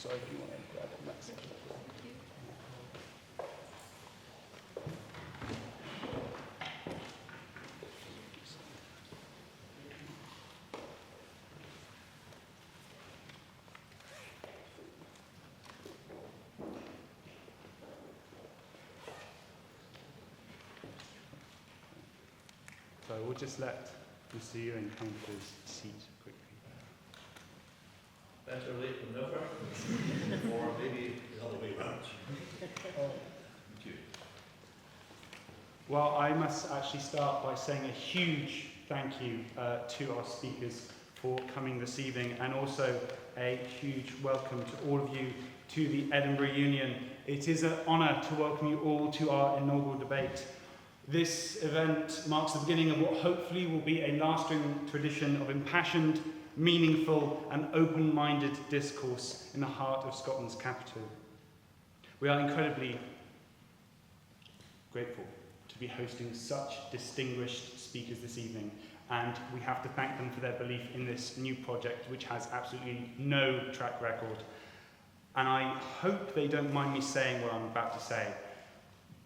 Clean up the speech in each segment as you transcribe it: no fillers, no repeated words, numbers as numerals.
Sorry, if you want to grab it next. So we'll just let Mr. Ewing come to his seat quickly. Better late than never, or maybe the other way around. Thank you. Well, I must actually start by saying a huge thank you to our speakers for coming this evening, and also a huge welcome to all of you to the Edinburgh Union. It is an honour to welcome you all to our inaugural debate. This event marks the beginning of what hopefully will be a lasting tradition of impassioned, meaningful and open-minded discourse in the heart of Scotland's capital. We are incredibly grateful to be hosting such distinguished speakers this evening, and we have to thank them for their belief in this new project, which has absolutely no track record. And I hope they don't mind me saying what I'm about to say,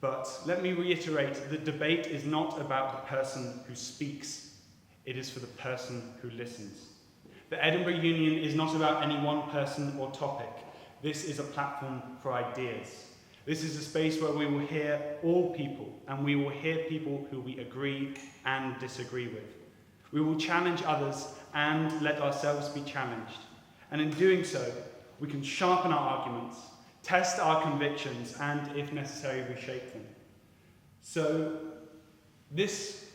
but let me reiterate, the debate is not about the person who speaks, it is for the person who listens. The Edinburgh Union is not about any one person or topic. This is a platform for ideas. This is a space where we will hear all people, and we will hear people who we agree and disagree with. We will challenge others and let ourselves be challenged. And in doing so, we can sharpen our arguments, test our convictions, and, if necessary, reshape them. So, this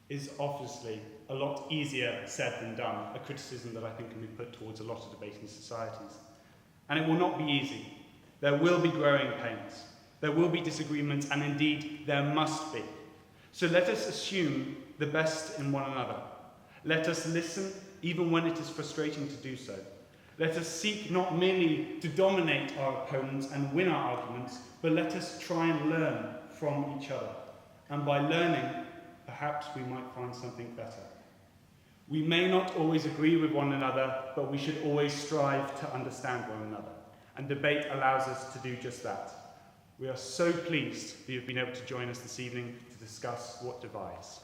is obviously a lot easier said than done, a criticism that I think can be put towards a lot of debating societies. And it will not be easy. There will be growing pains. There will be disagreements, and indeed, there must be. So let us assume the best in one another. Let us listen, even when it is frustrating to do so. Let us seek not merely to dominate our opponents and win our arguments, but let us try and learn from each other. And by learning, perhaps we might find something better. We may not always agree with one another, but we should always strive to understand one another. And debate allows us to do just that. We are so pleased that you've been able to join us this evening to discuss what divides.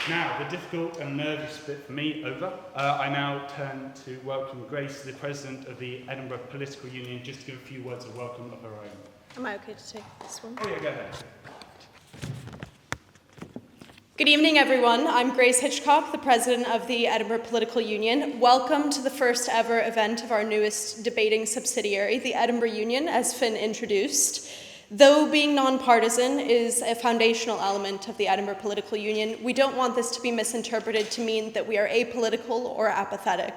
Now, the difficult and nervous bit for me over. I now turn to welcome Grace, the President of the Edinburgh Political Union, just to give a few words of welcome of her own. Am I okay to take this one? Oh yeah, go ahead. Good evening, everyone. I'm Grace Hitchcock, the President of the Edinburgh Political Union. Welcome to the first ever event of our newest debating subsidiary, the Edinburgh Union, as Finn introduced. Though being non-partisan is a foundational element of the Edinburgh Political Union, we don't want this to be misinterpreted to mean that we are apolitical or apathetic.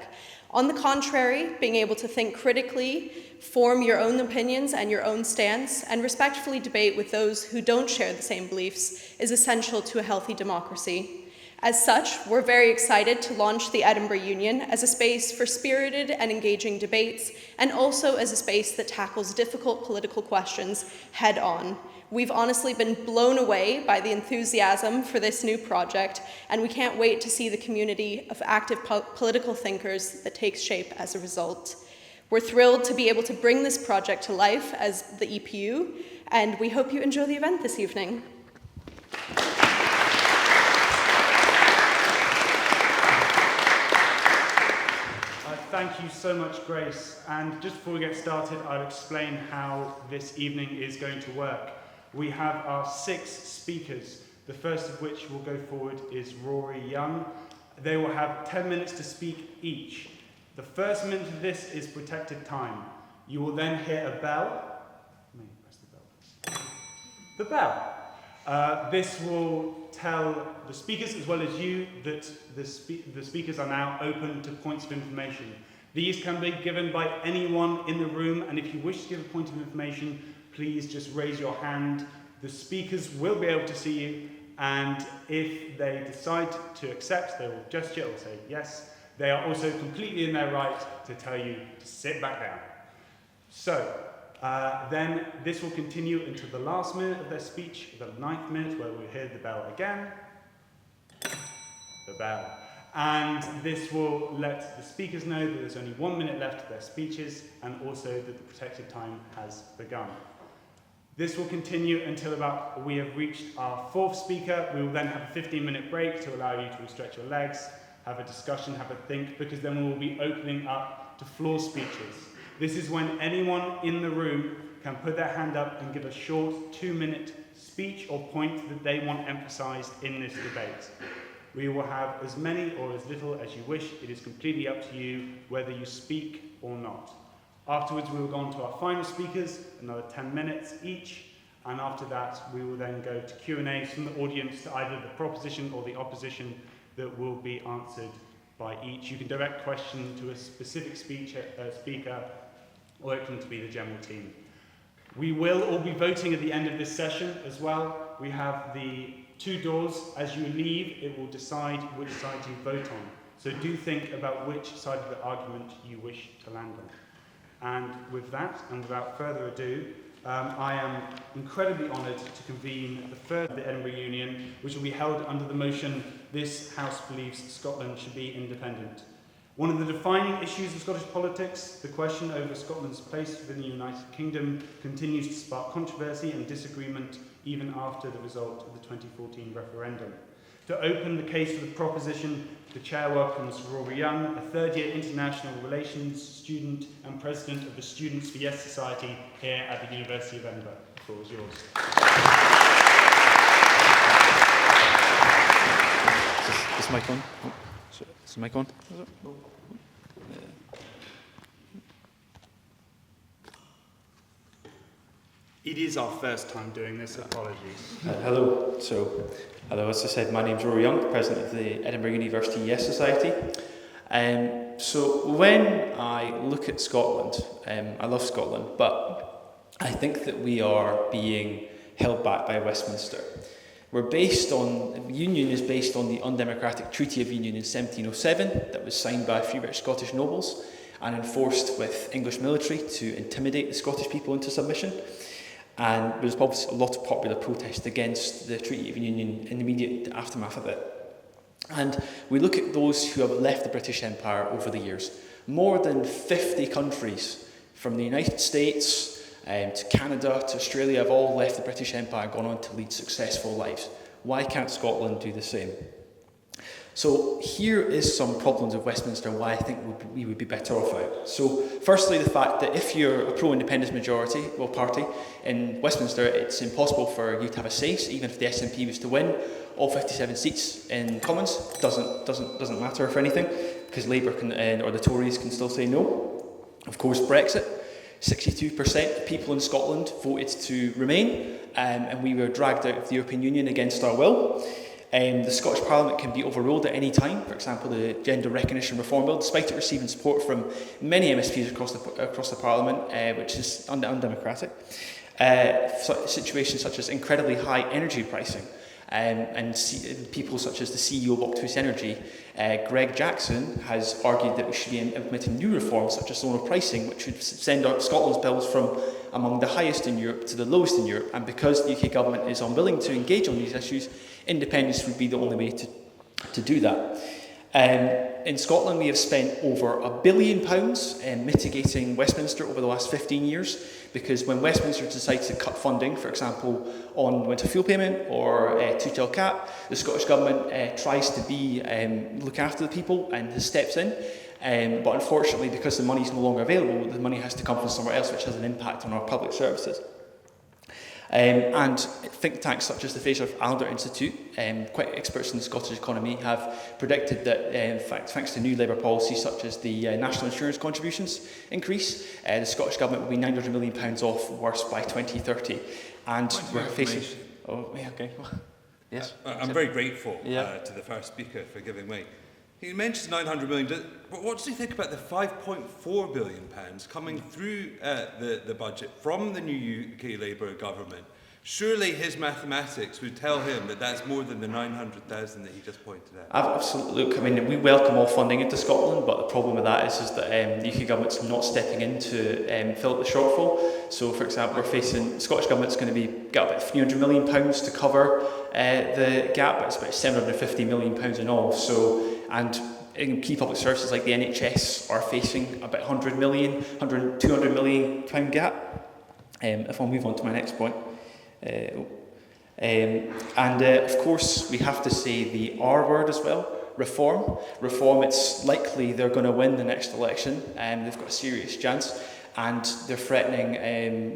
On the contrary, being able to think critically, form your own opinions and your own stance, and respectfully debate with those who don't share the same beliefs is essential to a healthy democracy. As such, we're very excited to launch the Edinburgh Union as a space for spirited and engaging debates, and also as a space that tackles difficult political questions head-on. We've honestly been blown away by the enthusiasm for this new project, and we can't wait to see the community of active political thinkers that takes shape as a result. We're thrilled to be able to bring this project to life as the EPU, and we hope you enjoy the event this evening. Thank you so much, Grace. And just before we get started, I'll explain how this evening is going to work. We have our 6 speakers, the first of which will go forward is Rory Young. They will have 10 minutes to speak each. The first minute of this is protected time. You will then hear a bell. May I press the bell, please? The bell. This will tell the speakers as well as you that the speakers are now open to points of information. These can be given by anyone in the room, and if you wish to give a point of information, please just raise your hand. The speakers will be able to see you, and if they decide to accept, they will gesture or say yes. They are also completely in their right to tell you to sit back down. So, Then this will continue until the last minute of their speech, the 9th minute, where we'll hear the bell again. The bell. And this will let the speakers know that there's only 1 minute left of their speeches, and also that the protected time has begun. This will continue until about we have reached our 4th speaker. We will then have a 15-minute break to allow you to stretch your legs, have a discussion, have a think, because then we will be opening up to floor speeches. This is when anyone in the room can put their hand up and give a short 2-minute speech or point that they want emphasised in this debate. We will have as many or as little as you wish. It is completely up to you whether you speak or not. Afterwards, we will go on to our final speakers, another 10 minutes each, and after that, we will then go to Q&As from the audience to either the proposition or the opposition that will be answered by each. You can direct question to a specific speaker, or it can be the general team. We will all be voting at the end of this session as well. We have the 2 doors. As you leave, it will decide which side you vote on. So do think about which side of the argument you wish to land on. And with that, and without further ado, I am incredibly honoured to convene the first of the Edinburgh Union, which will be held under the motion, "This House believes Scotland should be independent." One of the defining issues of Scottish politics, the question over Scotland's place within the United Kingdom, continues to spark controversy and disagreement even after the result of the 2014 referendum. To open the case for the proposition, the Chair welcomes Rory Young, a third-year international relations student and president of the Students for Yes Society here at the University of Edinburgh. The floor is yours. Is this mic on? Oh, is this mic on? It is our first time doing this, apologies. Hello. Hello, as I said, my name's Rory Young, president of the Edinburgh University Yes Society. So when I look at Scotland, I love Scotland, but I think that we are being held back by Westminster. The Union is based on the undemocratic Treaty of Union in 1707 that was signed by a few rich Scottish nobles and enforced with English military to intimidate the Scottish people into submission. And there was obviously a lot of popular protest against the Treaty of Union in the immediate aftermath of it. And we look at those who have left the British Empire over the years. More than 50 countries, from the United States to Canada to Australia, have all left the British Empire and gone on to lead successful lives. Why can't Scotland do the same? So here is some problems of Westminster and why I think we would be better off out. So firstly, the fact that if you're a pro-independence party in Westminster, it's impossible for you to have a say. So even if the SNP was to win all 57 seats in Commons, doesn't matter for anything, because Labour or the Tories can still say no. Of course, Brexit. 62% of people in Scotland voted to remain, and we were dragged out of the European Union against our will. The Scottish Parliament can be overruled at any time. For example, the Gender Recognition Reform Bill, despite it receiving support from many MSPs across the Parliament, which is undemocratic. Situations such as incredibly high energy pricing, and people such as the CEO of Octopus Energy, Greg Jackson, has argued that we should be implementing new reforms such as zonal pricing, which would send out Scotland's bills from among the highest in Europe to the lowest in Europe. And because the UK government is unwilling to engage on these issues, independence would be the only way to do that. In Scotland, we have spent over £1 billion mitigating Westminster over the last 15 years, because when Westminster decides to cut funding, for example, on winter fuel payment or two-tail cap, the Scottish Government tries to look after the people and steps in. But unfortunately, because the money is no longer available, the money has to come from somewhere else, which has an impact on our public services. And think tanks such as the Fraser-Alder Institute, quite experts in the Scottish economy, have predicted that, in fact, thanks to new Labour policies such as the national insurance contributions increase, the Scottish Government will be £900 million off worse by 2030. And we're facing... Oh, yeah, okay. Yes. I'm very grateful to the first speaker for giving way. He mentions 900 million. But what does he think about the 5.4 billion pounds coming through the budget from the new UK Labour government? Surely his mathematics would tell him that that's more than the 900,000 that he just pointed out. Absolutely. Look, I mean, we welcome all funding into Scotland, but the problem with that is that the UK government's not stepping in to fill up the shortfall. So, for example, the Scottish government's going to get about £300 million to cover the gap. It's about £750 million in all. So, and in key public services like the NHS are facing about 200 million pound gap. If I'll move on to my next point. Of course, we have to say the R word as well, reform. Reform, it's likely they're going to win the next election, and they've got a serious chance. And they're threatening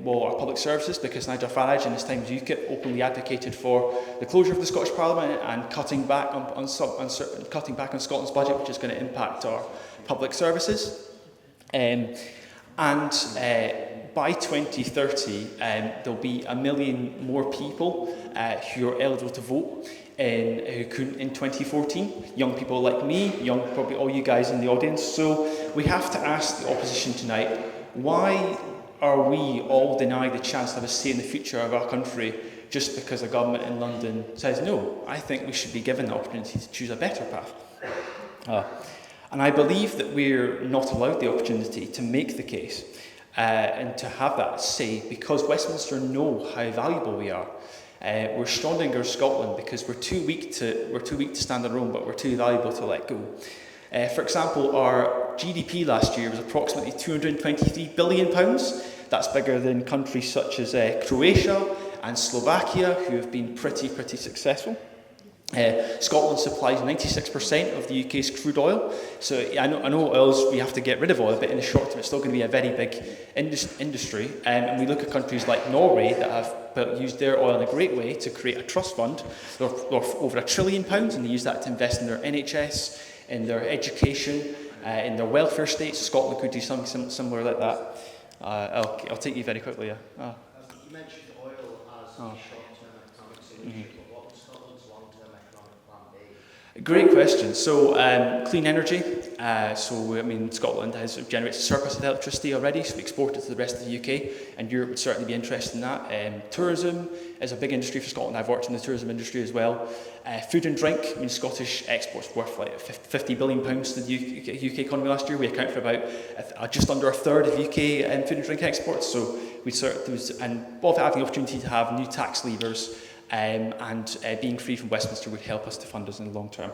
our public services, because Nigel Farage in his time as UKIP openly advocated for the closure of the Scottish Parliament and cutting back on Scotland's budget, which is going to impact our public services. By 2030, there'll be 1 million more people who are eligible to vote who couldn't in 2014. Young people like me, probably all you guys in the audience. So we have to ask the opposition tonight, why are we all denied the chance to have a say in the future of our country just because a government in London says no? I think we should be given the opportunity to choose a better path. And I believe that we're not allowed the opportunity to make the case and to have that say, because Westminster know how valuable we are. We're stronger Scotland because we're too weak to stand on our own, but we're too valuable to let go. For example, our GDP last year was approximately £223 billion. That's bigger than countries such as Croatia and Slovakia, who have been pretty successful. Scotland supplies 96% of the UK's crude oil. So I know oils, we have to get rid of oil, but in the short term it's still going to be a very big industry. And we look at countries like Norway that have used their oil in a great way to create a trust fund. They're over £1 trillion, and they use that to invest in their NHS, in their education, in their welfare states. Scotland could do something similar like that. I'll take you very quickly. You mentioned oil as a short-term economic solution. What was Scotland's long-term economic plan B? Great question. So, clean energy. Scotland generates a surplus of electricity already, so we export it to the rest of the UK, and Europe would certainly be interested in that. Tourism is a big industry for Scotland. I've worked in the tourism industry as well. Food and drink. Scottish exports worth like £50 billion to the UK economy last year. We account for about just under a third of UK food and drink exports. So both having the opportunity to have new tax levers and being free from Westminster would help us to fund us in the long term.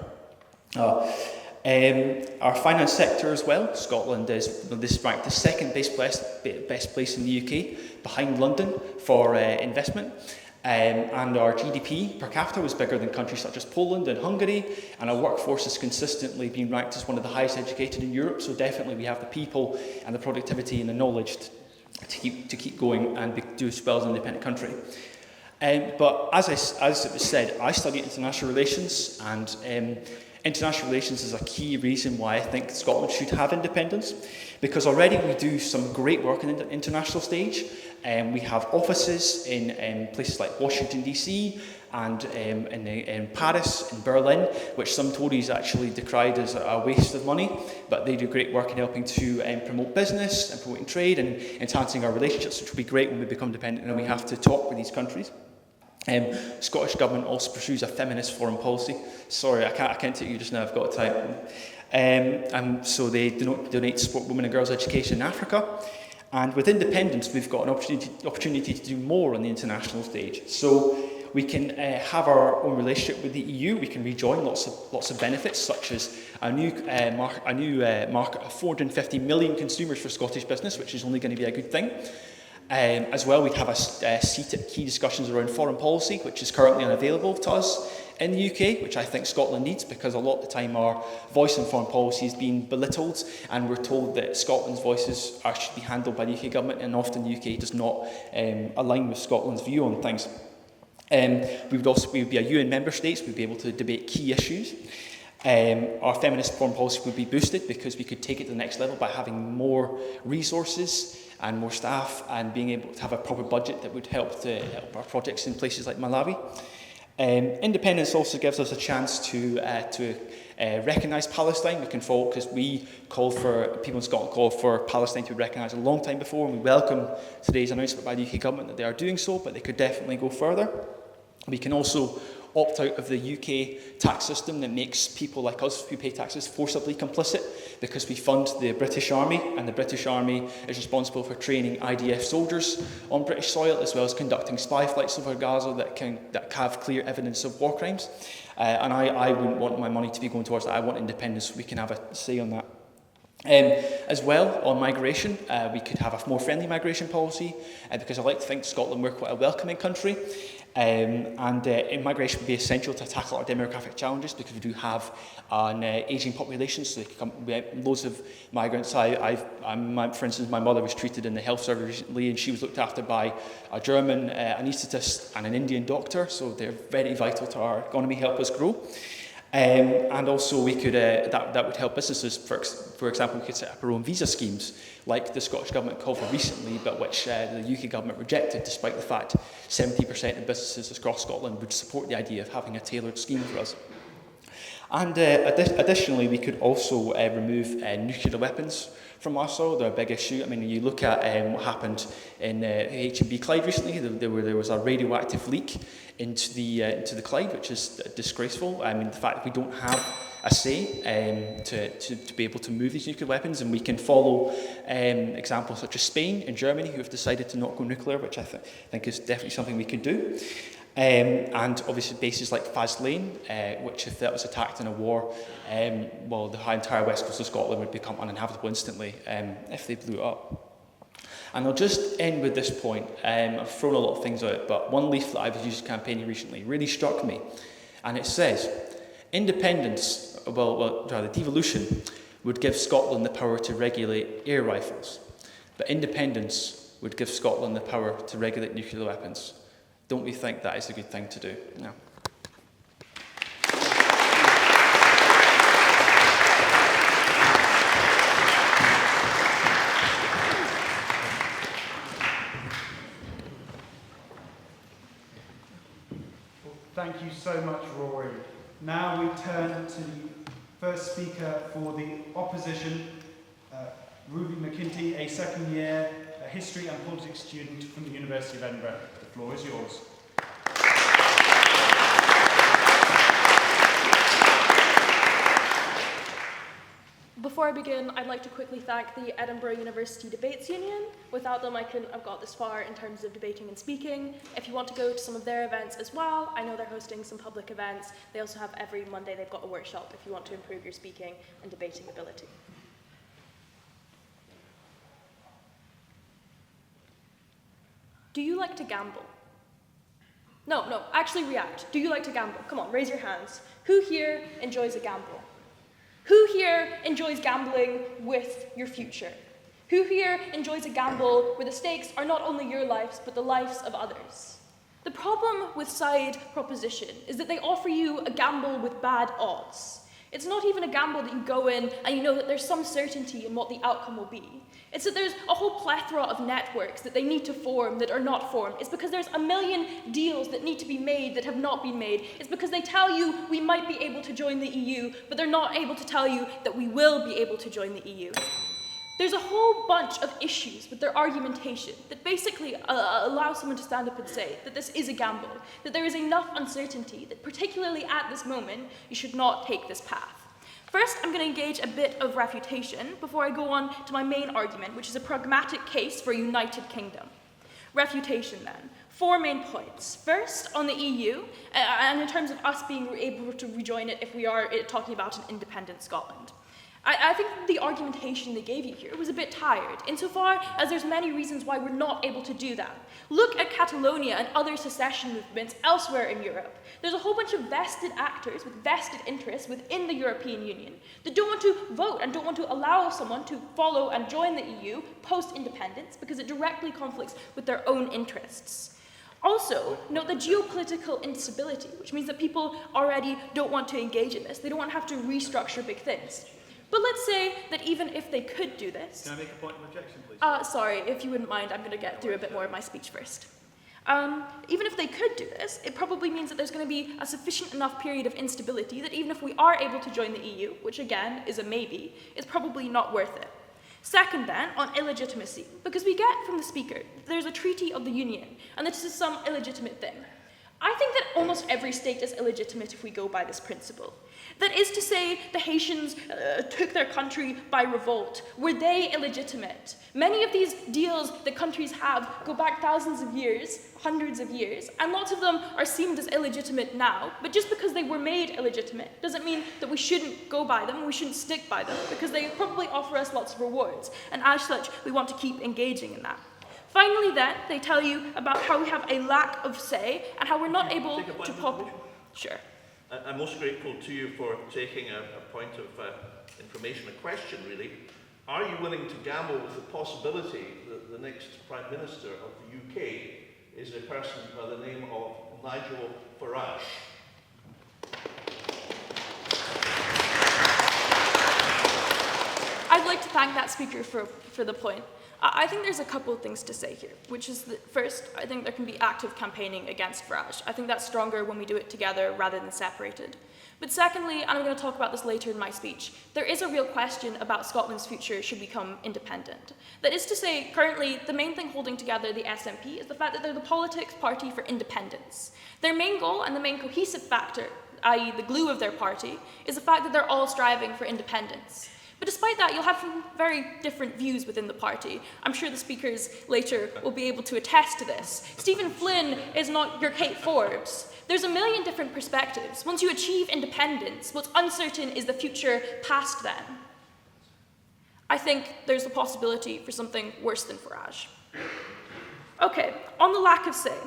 Our finance sector as well. Scotland is ranked the second best place in the UK, behind London, for investment. And our GDP per capita was bigger than countries such as Poland and Hungary, and our workforce has consistently been ranked as one of the highest educated in Europe. So definitely we have the people and the productivity and the knowledge to keep going and do as well as an independent country. But as it was said, I study international relations, and international relations is a key reason why I think Scotland should have independence, because already we do some great work in the international stage. We have offices in places like Washington DC and in Paris, in Berlin, which some Tories actually decried as a waste of money, but they do great work in helping to promote business and promoting trade and enhancing our relationships, which will be great when we become dependent and we have to talk with these countries. Scottish Government also pursues a feminist foreign policy. Sorry, I can't take you just now, I've got time. So they donate to support women and girls' education in Africa. And with independence, we've got an opportunity to do more on the international stage. So we can have our own relationship with the EU. We can rejoin lots of benefits, such as a new market of 450 million consumers for Scottish business, which is only going to be a good thing. As well, we have a seat at key discussions around foreign policy, which is currently unavailable to us in the UK, which I think Scotland needs, because a lot of the time our voice in foreign policy is being belittled, and we're told that Scotland's voices should be handled by the UK government, and often the UK does not align with Scotland's view on things. We would be a UN member states. We'd be able to debate key issues. Our feminist foreign policy would be boosted, because we could take it to the next level by having more resources and more staff, and being able to have a proper budget that would help our projects in places like Malawi. Independence also gives us a chance to recognise Palestine. We can follow, because people in Scotland called for Palestine to be recognised a long time before, and we welcome today's announcement by the UK government that they are doing so, but they could definitely go further. We can also opt out of the UK tax system that makes people like us who pay taxes forcibly complicit, because we fund the British Army, and the British Army is responsible for training IDF soldiers on British soil, as well as conducting spy flights over Gaza that have clear evidence of war crimes. And I wouldn't want my money to be going towards that. I want independence so we can have a say on that. As well, on migration, we could have a more friendly migration policy, because I like to think Scotland, we're quite a welcoming country. Migration would be essential to tackle our demographic challenges, because we do have an ageing population, so we have loads of migrants. For instance, my mother was treated in the health service recently, and she was looked after by a German anaesthetist and an Indian doctor, so they're very vital to our economy, help us grow. And also we could that would help businesses. For example, we could set up our own visa schemes, like the Scottish Government called for recently, but which the UK Government rejected, despite the fact 70% of businesses across Scotland would support the idea of having a tailored scheme for us. And additionally, we could also remove nuclear weapons from our soil. They're a big issue. I mean, you look at what happened in H&B Clyde recently. There was a radioactive leak into the Clyde, which is disgraceful. I mean, the fact that we don't have a say to be able to move these nuclear weapons, and we can follow examples such as Spain and Germany, who have decided to not go nuclear, which I think is definitely something we could do. And obviously bases like Faslane, which if that was attacked in a war, the entire west coast of Scotland would become uninhabitable instantly if they blew it up. And I'll just end with this point. I've thrown a lot of things out, but one leaflet I was using campaigning recently really struck me. And it says, devolution would give Scotland the power to regulate air rifles, but independence would give Scotland the power to regulate nuclear weapons. Don't we think that is a good thing to do? No. Thank you so much, Rory. Now we turn to the first speaker for the opposition, Rory McIntee, a second-year history and politics student from the University of Edinburgh. The floor is yours. Before I begin, I'd like to quickly thank the Edinburgh University Debates Union. Without them, I couldn't have got this far in terms of debating and speaking. If you want to go to some of their events as well, I know they're hosting some public events. They also have every Monday, they've got a workshop if you want to improve your speaking and debating ability. Do you like to gamble? No, actually react. Do you like to gamble? Come on, raise your hands. Who here enjoys a gamble? Who here enjoys gambling with your future? Who here enjoys a gamble where the stakes are not only your lives, but the lives of others? The problem with side proposition is that they offer you a gamble with bad odds. It's not even a gamble that you go in and you know that there's some certainty in what the outcome will be. It's that there's a whole plethora of networks that they need to form that are not formed. It's because there's a million deals that need to be made that have not been made. It's because they tell you we might be able to join the EU, but they're not able to tell you that we will be able to join the EU. There's a whole bunch of issues with their argumentation that basically allow someone to stand up and say that this is a gamble, that there is enough uncertainty that particularly at this moment, you should not take this path. First, I'm going to engage a bit of refutation before I go on to my main argument, which is a pragmatic case for a united kingdom. Refutation, then. 4 main points. First, on the EU, and in terms of us being able to rejoin it if we are talking about an independent Scotland. I think the argumentation they gave you here was a bit tired, insofar as there's many reasons why we're not able to do that. Look at Catalonia and other secession movements elsewhere in Europe. There's a whole bunch of vested actors with vested interests within the European Union that don't want to vote and don't want to allow someone to follow and join the EU post-independence because it directly conflicts with their own interests. Also, note the geopolitical instability, which means that people already don't want to engage in this. They don't want to have to restructure big things. But let's say that even if they could do this... Can I make a point of objection, please? Sorry, if you wouldn't mind, I'm going to get through a bit more of my speech first. Even if they could do this, it probably means that there's going to be a sufficient enough period of instability that even if we are able to join the EU, which again is a maybe, it's probably not worth it. Second then, on illegitimacy, because we get from the speaker that there's a treaty of the Union, and this is some illegitimate thing. I think that almost every state is illegitimate if we go by this principle. That is to say, the Haitians took their country by revolt. Were they illegitimate? Many of these deals that countries have go back thousands of years, hundreds of years, and lots of them are seen as illegitimate now. But just because they were made illegitimate doesn't mean that we shouldn't go by them, we shouldn't stick by them, because they probably offer us lots of rewards. And as such, we want to keep engaging in that. Finally then, they tell you about how we have a lack of say and how we're not able to Sure. I'm most grateful to you for taking a point of information, a question really. Are you willing to gamble with the possibility that the next Prime Minister of the UK is a person by the name of Nigel Farage? I'd like to thank that speaker for the point. I think there's a couple of things to say here, which is that first, I think there can be active campaigning against Farage. I think that's stronger when we do it together rather than separated. But secondly, and I'm going to talk about this later in my speech, there is a real question about Scotland's future should become independent. That is to say, currently, the main thing holding together the SNP is the fact that they're the politics party for independence. Their main goal and the main cohesive factor, i.e. the glue of their party, is the fact that they're all striving for independence. But despite that, you'll have very different views within the party. I'm sure the speakers later will be able to attest to this. Stephen Flynn is not your Kate Forbes. There's a million different perspectives. Once you achieve independence, what's uncertain is the future past then. I think there's a possibility for something worse than Farage. Okay, on the lack of say.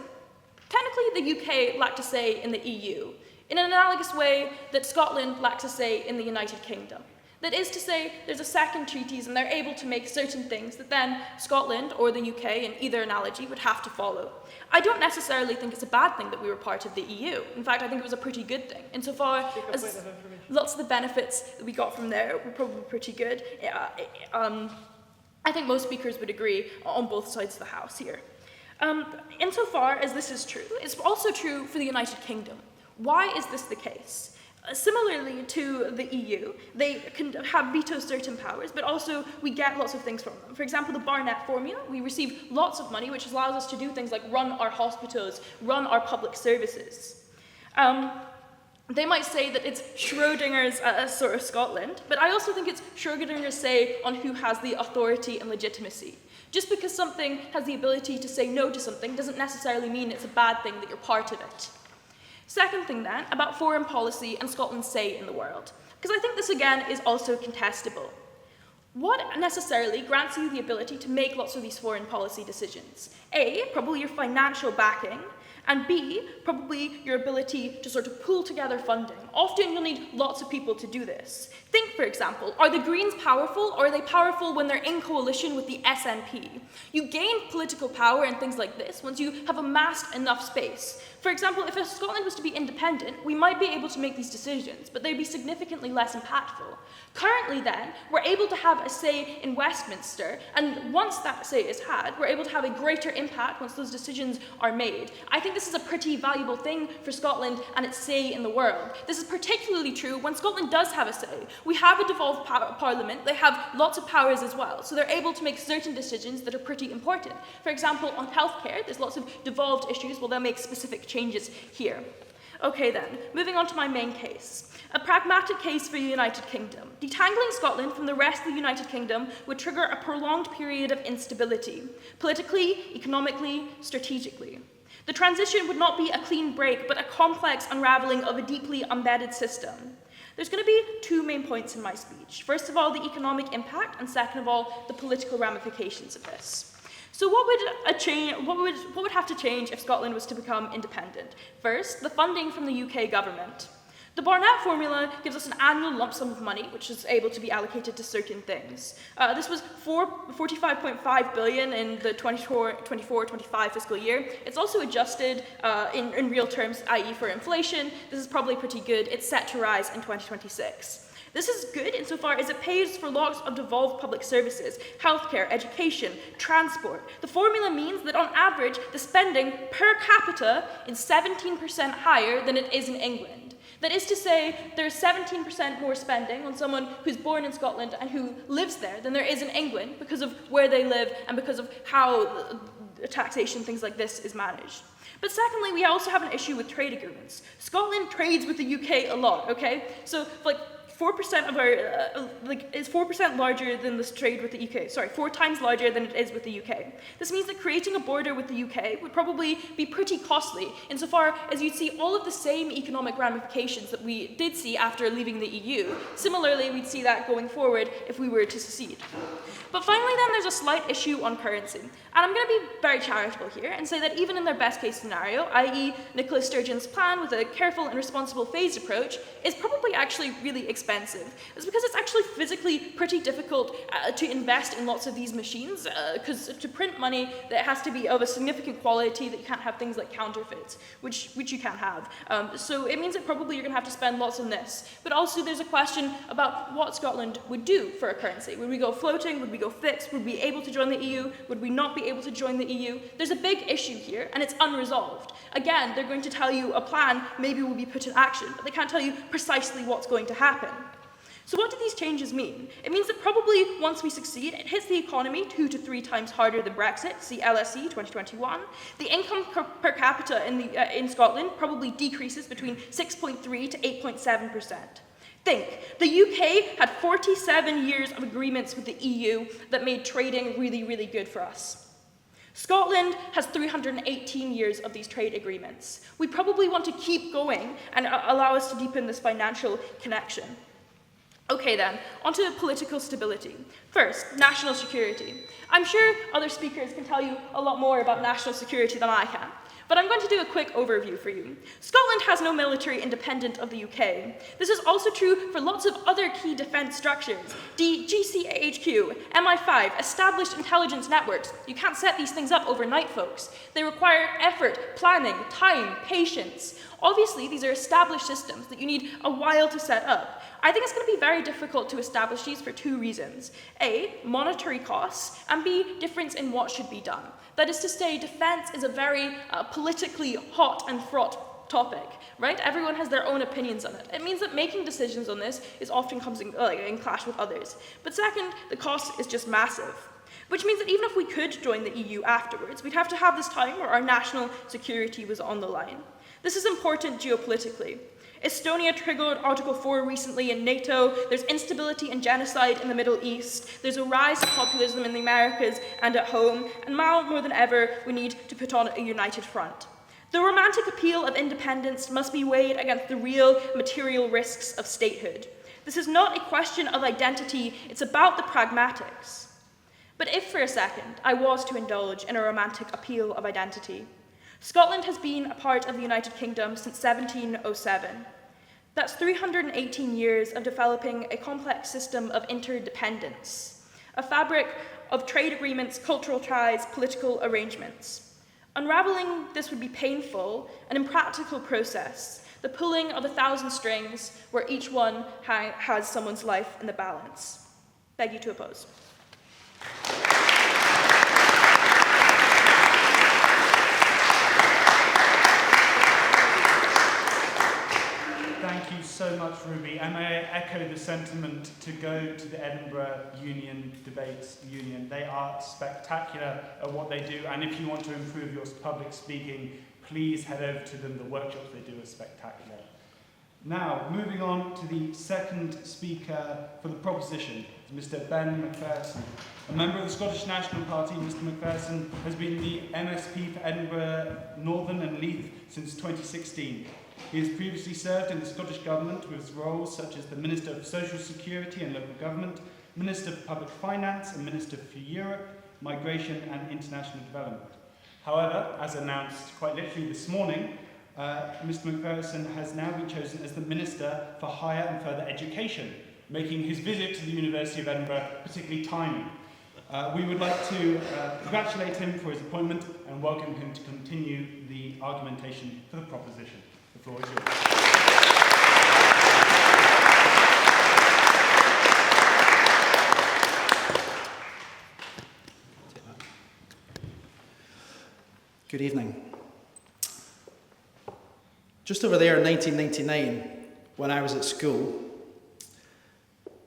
Technically, the UK lacked a say in the EU, in an analogous way that Scotland lacks a say in the United Kingdom. That is to say, there's a second treaties and they're able to make certain things that then Scotland or the UK, in either analogy, would have to follow. I don't necessarily think it's a bad thing that we were part of the EU. In fact, I think it was a pretty good thing. Insofar as lots of the benefits that we got from there were probably pretty good. I think most speakers would agree on both sides of the house here. Insofar as this is true, it's also true for the United Kingdom. Why is this the case? Similarly to the EU, they can have veto certain powers, but also we get lots of things from them. For example, the Barnett formula, we receive lots of money, which allows us to do things like run our hospitals, run our public services. They might say that it's Schrodinger's sort of Scotland, but I also think it's Schrodinger's say on who has the authority and legitimacy. Just because something has the ability to say no to something doesn't necessarily mean it's a bad thing that you're part of it. Second thing then, about foreign policy and Scotland's say in the world, because I think this again is also contestable. What necessarily grants you the ability to make lots of these foreign policy decisions? A, probably your financial backing, and B, probably your ability to sort of pool together funding. Often you'll need lots of people to do this. Think, for example, are the Greens powerful, or are they powerful when they're in coalition with the SNP? You gain political power and things like this once you have amassed enough space. For example, if Scotland was to be independent, we might be able to make these decisions, but they'd be significantly less impactful. Currently then, we're able to have a say in Westminster, and once that say is had, we're able to have a greater impact once those decisions are made. I think this is a pretty valuable thing for Scotland and its say in the world. This is particularly true when Scotland does have a say. We have a devolved parliament, they have lots of powers as well, so they're able to make certain decisions that are pretty important. For example, on healthcare, there's lots of devolved issues, well, they'll make specific changes here. Okay then, moving on to my main case. A pragmatic case for the United Kingdom. Detangling Scotland from the rest of the United Kingdom would trigger a prolonged period of instability, politically, economically, strategically. The transition would not be a clean break, but a complex unraveling of a deeply embedded system. There's going to be two main points in my speech. First of all, the economic impact, and second of all, the political ramifications of this. So what would have to change if Scotland was to become independent? First, the funding from the UK government. The Barnett formula gives us an annual lump sum of money, which is able to be allocated to certain things. This was 45.5 billion in the 24-25 fiscal year. It's also adjusted in real terms, i.e. for inflation. This is probably pretty good. It's set to rise in 2026. This is good insofar as it pays for lots of devolved public services, healthcare, education, transport. The formula means that on average, the spending per capita is 17% higher than it is in England. That is to say, there's 17% more spending on someone who's born in Scotland and who lives there than there is in England because of where they live and because of how taxation, things like this, is managed. But secondly, we also have an issue with trade agreements. Scotland trades with the UK a lot, okay? So, like, 4% of our, is 4% larger than this trade with the UK. Sorry, 4 times larger than it is with the UK. This means that creating a border with the UK would probably be pretty costly, insofar as you'd see all of the same economic ramifications that we did see after leaving the EU. Similarly, we'd see that going forward if we were to secede. But finally then, there's a slight issue on currency. And I'm going to be very charitable here and say that even in their best case scenario, i.e. Nicola Sturgeon's plan with a careful and responsible phased approach, is probably actually really expensive. It's because it's actually physically pretty difficult to invest in lots of these machines, because to print money, that has to be of a significant quality that you can't have things like counterfeits, which you can't have. So it means that probably you're going to have to spend lots on this. But also there's a question about what Scotland would do for a currency. Would we go floating? Would we go fixed? Would we be able to join the EU? Would we not be able to join the EU? There's a big issue here, and it's unresolved. Again, they're going to tell you a plan maybe will be put in action, but they can't tell you precisely what's going to happen. So what do these changes mean? It means that probably once we succeed, it hits the economy 2 to 3 times harder than Brexit, see LSE 2021. The income per capita in Scotland probably decreases between 6.3 to 8.7%. Think, the UK had 47 years of agreements with the EU that made trading really, really good for us. Scotland has 318 years of these trade agreements. We probably want to keep going and allow us to deepen this financial connection. Okay then, onto political stability. First, national security. I'm sure other speakers can tell you a lot more about national security than I can, but I'm going to do a quick overview for you. Scotland has no military independent of the UK. This is also true for lots of other key defence structures. GCHQ, MI5, established intelligence networks. You can't set these things up overnight, folks. They require effort, planning, time, patience. Obviously, these are established systems that you need a while to set up. I think it's going to be very difficult to establish these for 2 reasons. A, monetary costs, and B, difference in what should be done. That is to say, defense is a very politically hot and fraught topic, right? Everyone has their own opinions on it. It means that making decisions on this is often comes in clash with others. But second, the cost is just massive. Which means that even if we could join the EU afterwards, we'd have to have this time where our national security was on the line. This is important geopolitically. Estonia triggered Article 4 recently in NATO. There's instability and genocide in the Middle East. There's a rise of populism in the Americas and at home. And now, more than ever, we need to put on a united front. The romantic appeal of independence must be weighed against the real material risks of statehood. This is not a question of identity, it's about the pragmatics. But if for a second I was to indulge in a romantic appeal of identity, Scotland has been a part of the United Kingdom since 1707. That's 318 years of developing a complex system of interdependence, a fabric of trade agreements, cultural ties, political arrangements. Unraveling this would be painful, an impractical process, the pulling of 1,000 strings where each one has someone's life in the balance. Beg you to oppose. Thank you so much, Ruby. And may I echo the sentiment to go to the Edinburgh Union Debates Union. They are spectacular at what they do, and if you want to improve your public speaking, please head over to them. The workshops they do are spectacular. Now, moving on to the second speaker for the proposition, Mr. Ben Macpherson. A member of the Scottish National Party, Mr. Macpherson has been the MSP for Edinburgh Northern and Leith since 2016. He has previously served in the Scottish Government with roles such as the Minister of Social Security and Local Government, Minister for Public Finance and Minister for Europe, Migration and International Development. However, as announced quite literally this morning, Mr. Macpherson has now been chosen as the Minister for Higher and Further Education, making his visit to the University of Edinburgh particularly timely. We would like to congratulate him for his appointment and welcome him to continue the argumentation for the proposition. The floor is yours. Good evening. Just over there in 1999, when I was at school,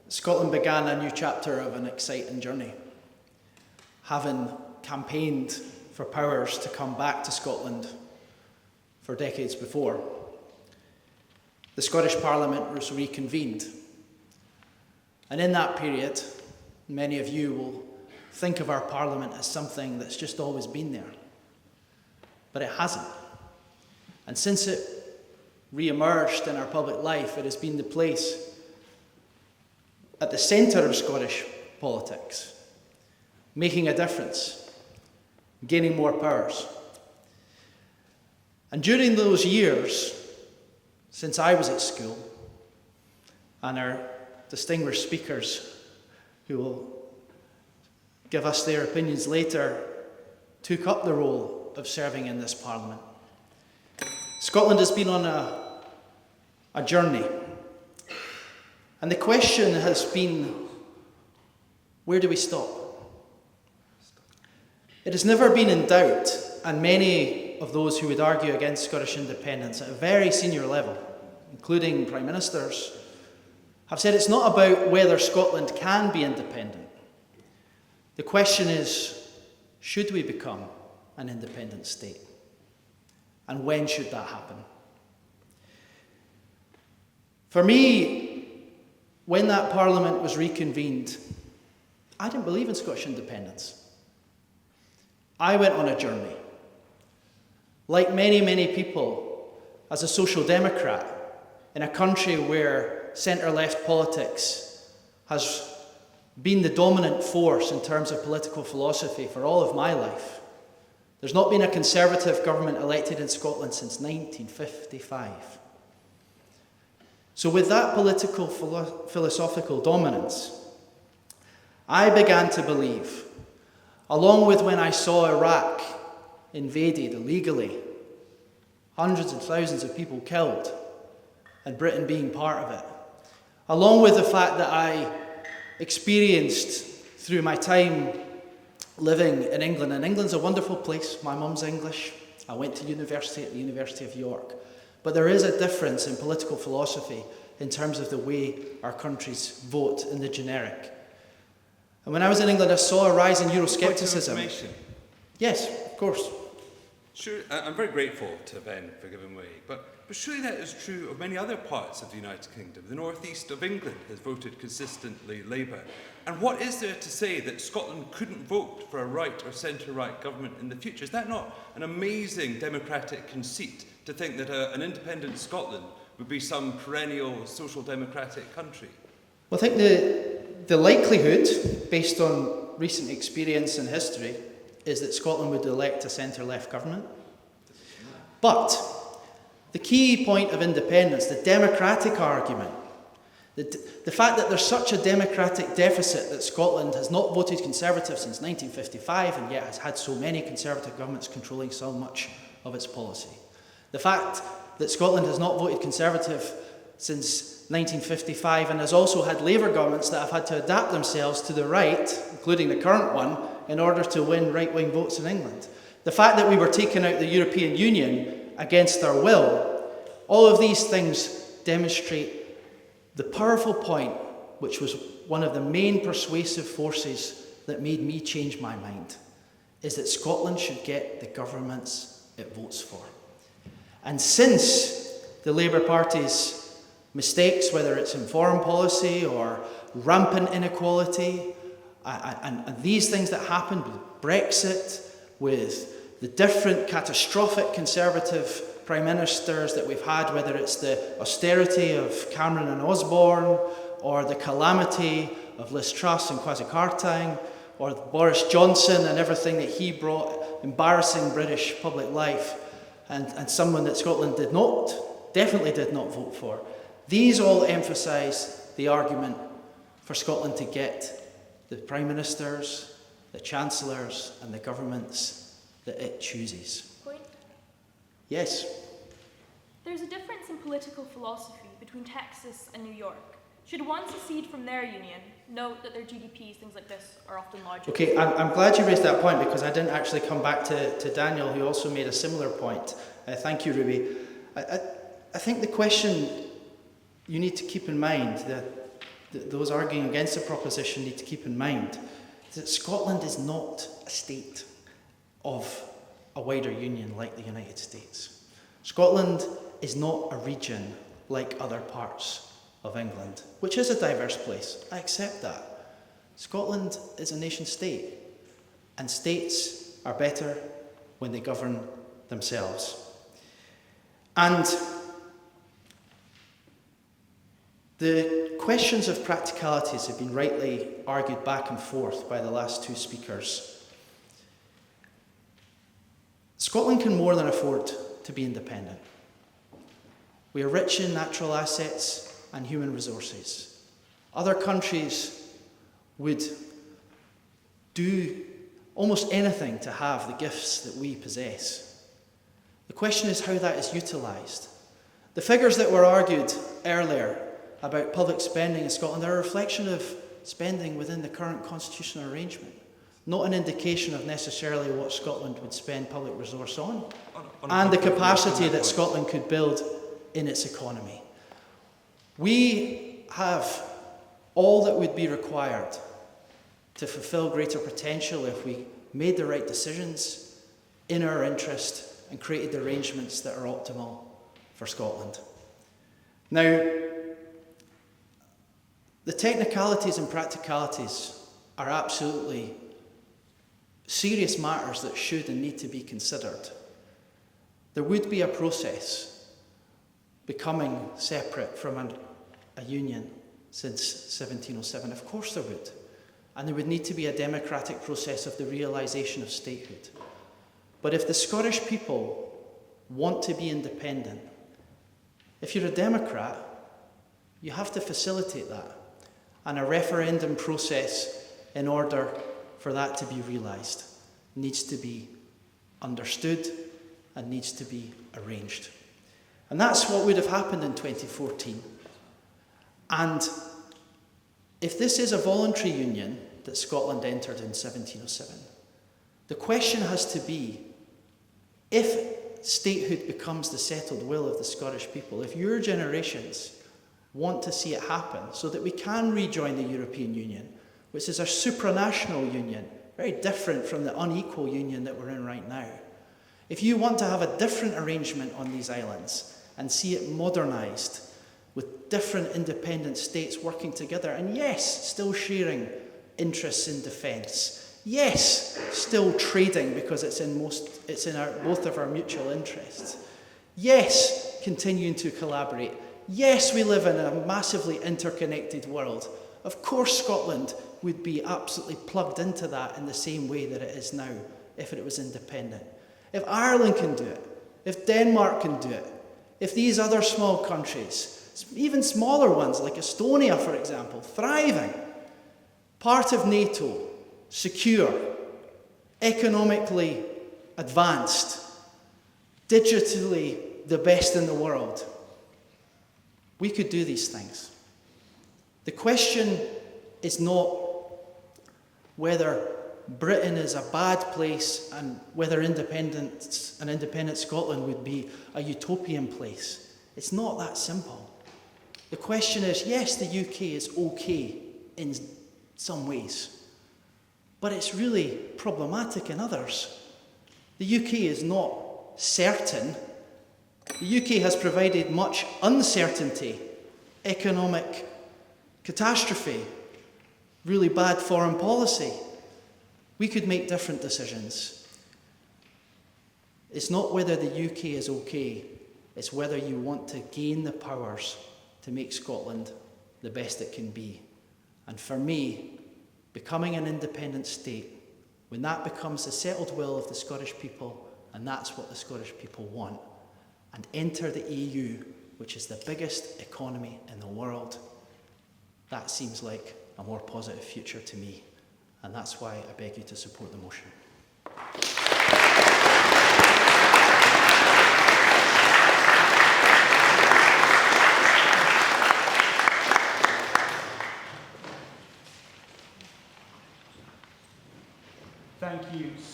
Scotland began a new chapter of an exciting journey, having campaigned for powers to come back to Scotland for decades before. The Scottish Parliament was reconvened, and in that period, many of you will think of our Parliament as something that's just always been there. But it hasn't. And since it re-emerged in our public life, it has been the place at the centre of Scottish politics, making a difference, gaining more powers. And during those years, since I was at school, and our distinguished speakers who will give us their opinions later took up the role of serving in this Parliament, Scotland has been on a journey. And the question has been, where do we stop? It has never been in doubt, and many of those who would argue against Scottish independence at a very senior level, including Prime Ministers, have said it's not about whether Scotland can be independent. The question is, should we become an independent state? And when should that happen? For me, when that Parliament was reconvened, I didn't believe in Scottish independence. I went on a journey. Like many, many people, as a social democrat, in a country where centre-left politics has been the dominant force in terms of political philosophy for all of my life. There's not been a Conservative government elected in Scotland since 1955. So with that political philosophical dominance, I began to believe, along with when I saw Iraq invaded illegally, hundreds and thousands of people killed, and Britain being part of it, along with the fact that I experienced through my time living in England, and England's a wonderful place. My mum's English. I went to university at the University of York. But there is a difference in political philosophy in terms of the way our countries vote in the generic. And when I was in England, I saw a rise in Euroscepticism. Yes, of course. Sure, I'm very grateful to Ben for giving way, but surely that is true of many other parts of the United Kingdom. The northeast of England has voted consistently Labour. And what is there to say that Scotland couldn't vote for a right or centre-right government in the future? Is that not an amazing democratic conceit to think that an independent Scotland would be some perennial social democratic country? Well, I think the likelihood, based on recent experience and history, is that Scotland would elect a centre-left government. But the key point of independence, the democratic argument, the fact that there's such a democratic deficit that Scotland has not voted Conservative since 1955 and yet has had so many Conservative governments controlling so much of its policy. The fact that Scotland has not voted Conservative since 1955 and has also had Labour governments that have had to adapt themselves to the right, including the current one, in order to win right-wing votes in England. The fact that we were taken out of the European Union against our will, all of these things demonstrate the powerful point, which was one of the main persuasive forces that made me change my mind, is that Scotland should get the governments it votes for. And since the Labour Party's mistakes, whether it's in foreign policy or rampant inequality, and these things that happened with Brexit, with the different catastrophic Conservative Prime Ministers that we've had, whether it's the austerity of Cameron and Osborne, or the calamity of Liz Truss and Kwasi Kwarteng, or Boris Johnson and everything that he brought, embarrassing British public life, and someone that Scotland definitely did not vote for. These all emphasise the argument for Scotland to get the Prime Ministers, the Chancellors and the governments that it chooses. Point? Yes. There's a difference in political philosophy between Texas and New York. Should one secede from their union, note that their GDPs, things like this, are often larger. Okay, I'm glad you raised that point because I didn't actually come back to Daniel, who also made a similar point. Thank you, Ruby. I think the question you need to keep in mind, that those arguing against the proposition need to keep in mind, is that Scotland is not a state of a wider union like the United States. Scotland is not a region like other parts of England, which is a diverse place. I accept that. Scotland is a nation state, and states are better when they govern themselves. And the questions of practicalities have been rightly argued back and forth by the last two speakers. Scotland can more than afford to be independent. We are rich in natural assets and human resources. Other countries would do almost anything to have the gifts that we possess. The question is how that is utilised. The figures that were argued earlier about public spending in Scotland are a reflection of spending within the current constitutional arrangement, not an indication of necessarily what Scotland would spend public resource on and the capacity that Scotland could build in its economy. We have all that would be required to fulfil greater potential if we made the right decisions in our interest and created the arrangements that are optimal for Scotland. Now, the technicalities and practicalities are absolutely serious matters that should and need to be considered. There would be a process becoming separate from a union since 1707. Of course there would. And there would need to be a democratic process of the realisation of statehood. But if the Scottish people want to be independent, if you're a Democrat, you have to facilitate that. And a referendum process in order for that to be realised needs to be understood and needs to be arranged. And that's what would have happened in 2014. And if this is a voluntary union that Scotland entered in 1707, the question has to be, if statehood becomes the settled will of the Scottish people, if your generations want to see it happen so that we can rejoin the European Union, which is a supranational union, very different from the unequal union that we're in right now. If you want to have a different arrangement on these islands and see it modernised with different independent states working together, and yes, still sharing interests in defence, yes, still trading because it's in both of our mutual interests, yes, continuing to collaborate, yes, we live in a massively interconnected world. Of course Scotland would be absolutely plugged into that in the same way that it is now if it was independent. If Ireland can do it, if Denmark can do it, if these other small countries, even smaller ones like Estonia, for example, thriving, part of NATO, secure, economically advanced, digitally the best in the world, we could do these things. The question is not whether Britain is a bad place and whether an independent Scotland would be a utopian place. It's not that simple. The question is, yes, the UK is okay in some ways, but it's really problematic in others. The UK is not certain. The UK has provided much uncertainty, economic catastrophe, really bad foreign policy. We could make different decisions. It's not whether the UK is okay, it's whether you want to gain the powers to make Scotland the best it can be. And for me, becoming an independent state, when that becomes the settled will of the Scottish people, and that's what the Scottish people want, and enter the EU, which is the biggest economy in the world, that seems like a more positive future to me. And that's why I beg you to support the motion.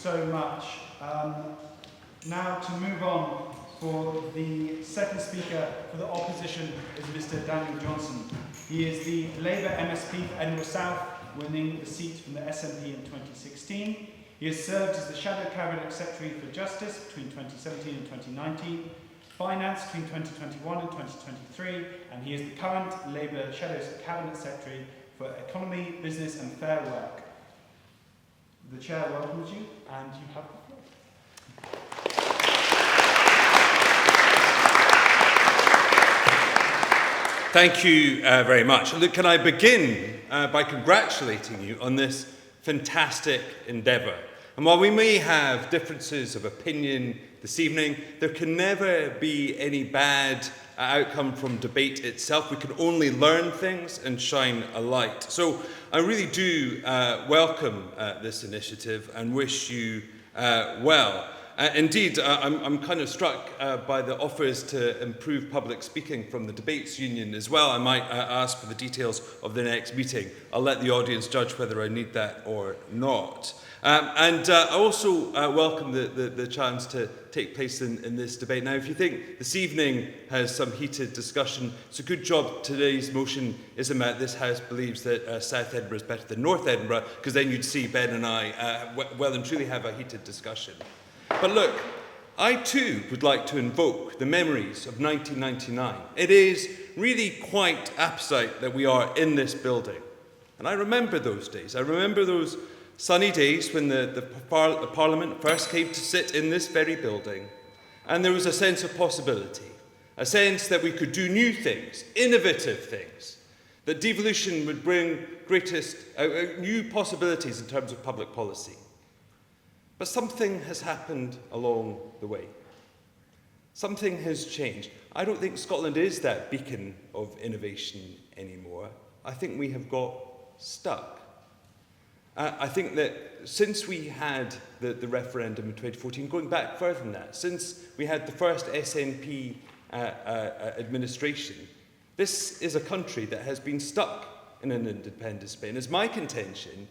so much. Now to move on, for the second speaker for the opposition is Mr. Daniel Johnson. He is the Labour MSP for Edinburgh South, winning the seat from the SNP in 2016. He has served as the Shadow Cabinet Secretary for Justice between 2017 and 2019, Finance between 2021 and 2023, and he is the current Labour Shadow Cabinet Secretary for Economy, Business and Fair Work. The Chair welcomes you, and you have the floor. Thank you very much. Look, can I begin by congratulating you on this fantastic endeavour. And while we may have differences of opinion this evening, there can never be any bad outcome from debate itself. We can only learn things and shine a light. So I really do welcome this initiative and wish you well. Indeed, I'm kind of struck by the offers to improve public speaking from the Debates Union as well. I might ask for the details of the next meeting. I'll let the audience judge whether I need that or not. I also welcome the chance to take place in this debate. Now, if you think this evening has some heated discussion, it's a good job today's motion isn't that this House believes that South Edinburgh is better than North Edinburgh, because then you'd see Ben and I well and truly have a heated discussion. But look, I too would like to invoke the memories of 1999. It is really quite apposite that we are in this building. And I remember those days. I remember those sunny days when the Parliament first came to sit in this very building, and there was a sense of possibility, a sense that we could do new things, innovative things, that devolution would bring greatest new possibilities in terms of public policy. But something has happened along the way. Something has changed. I don't think Scotland is that beacon of innovation anymore. I think we have got stuck. I think that since we had the referendum in 2014, going back further than that, since we had the first SNP administration, this is a country that has been stuck in an independent Spain. It's my contention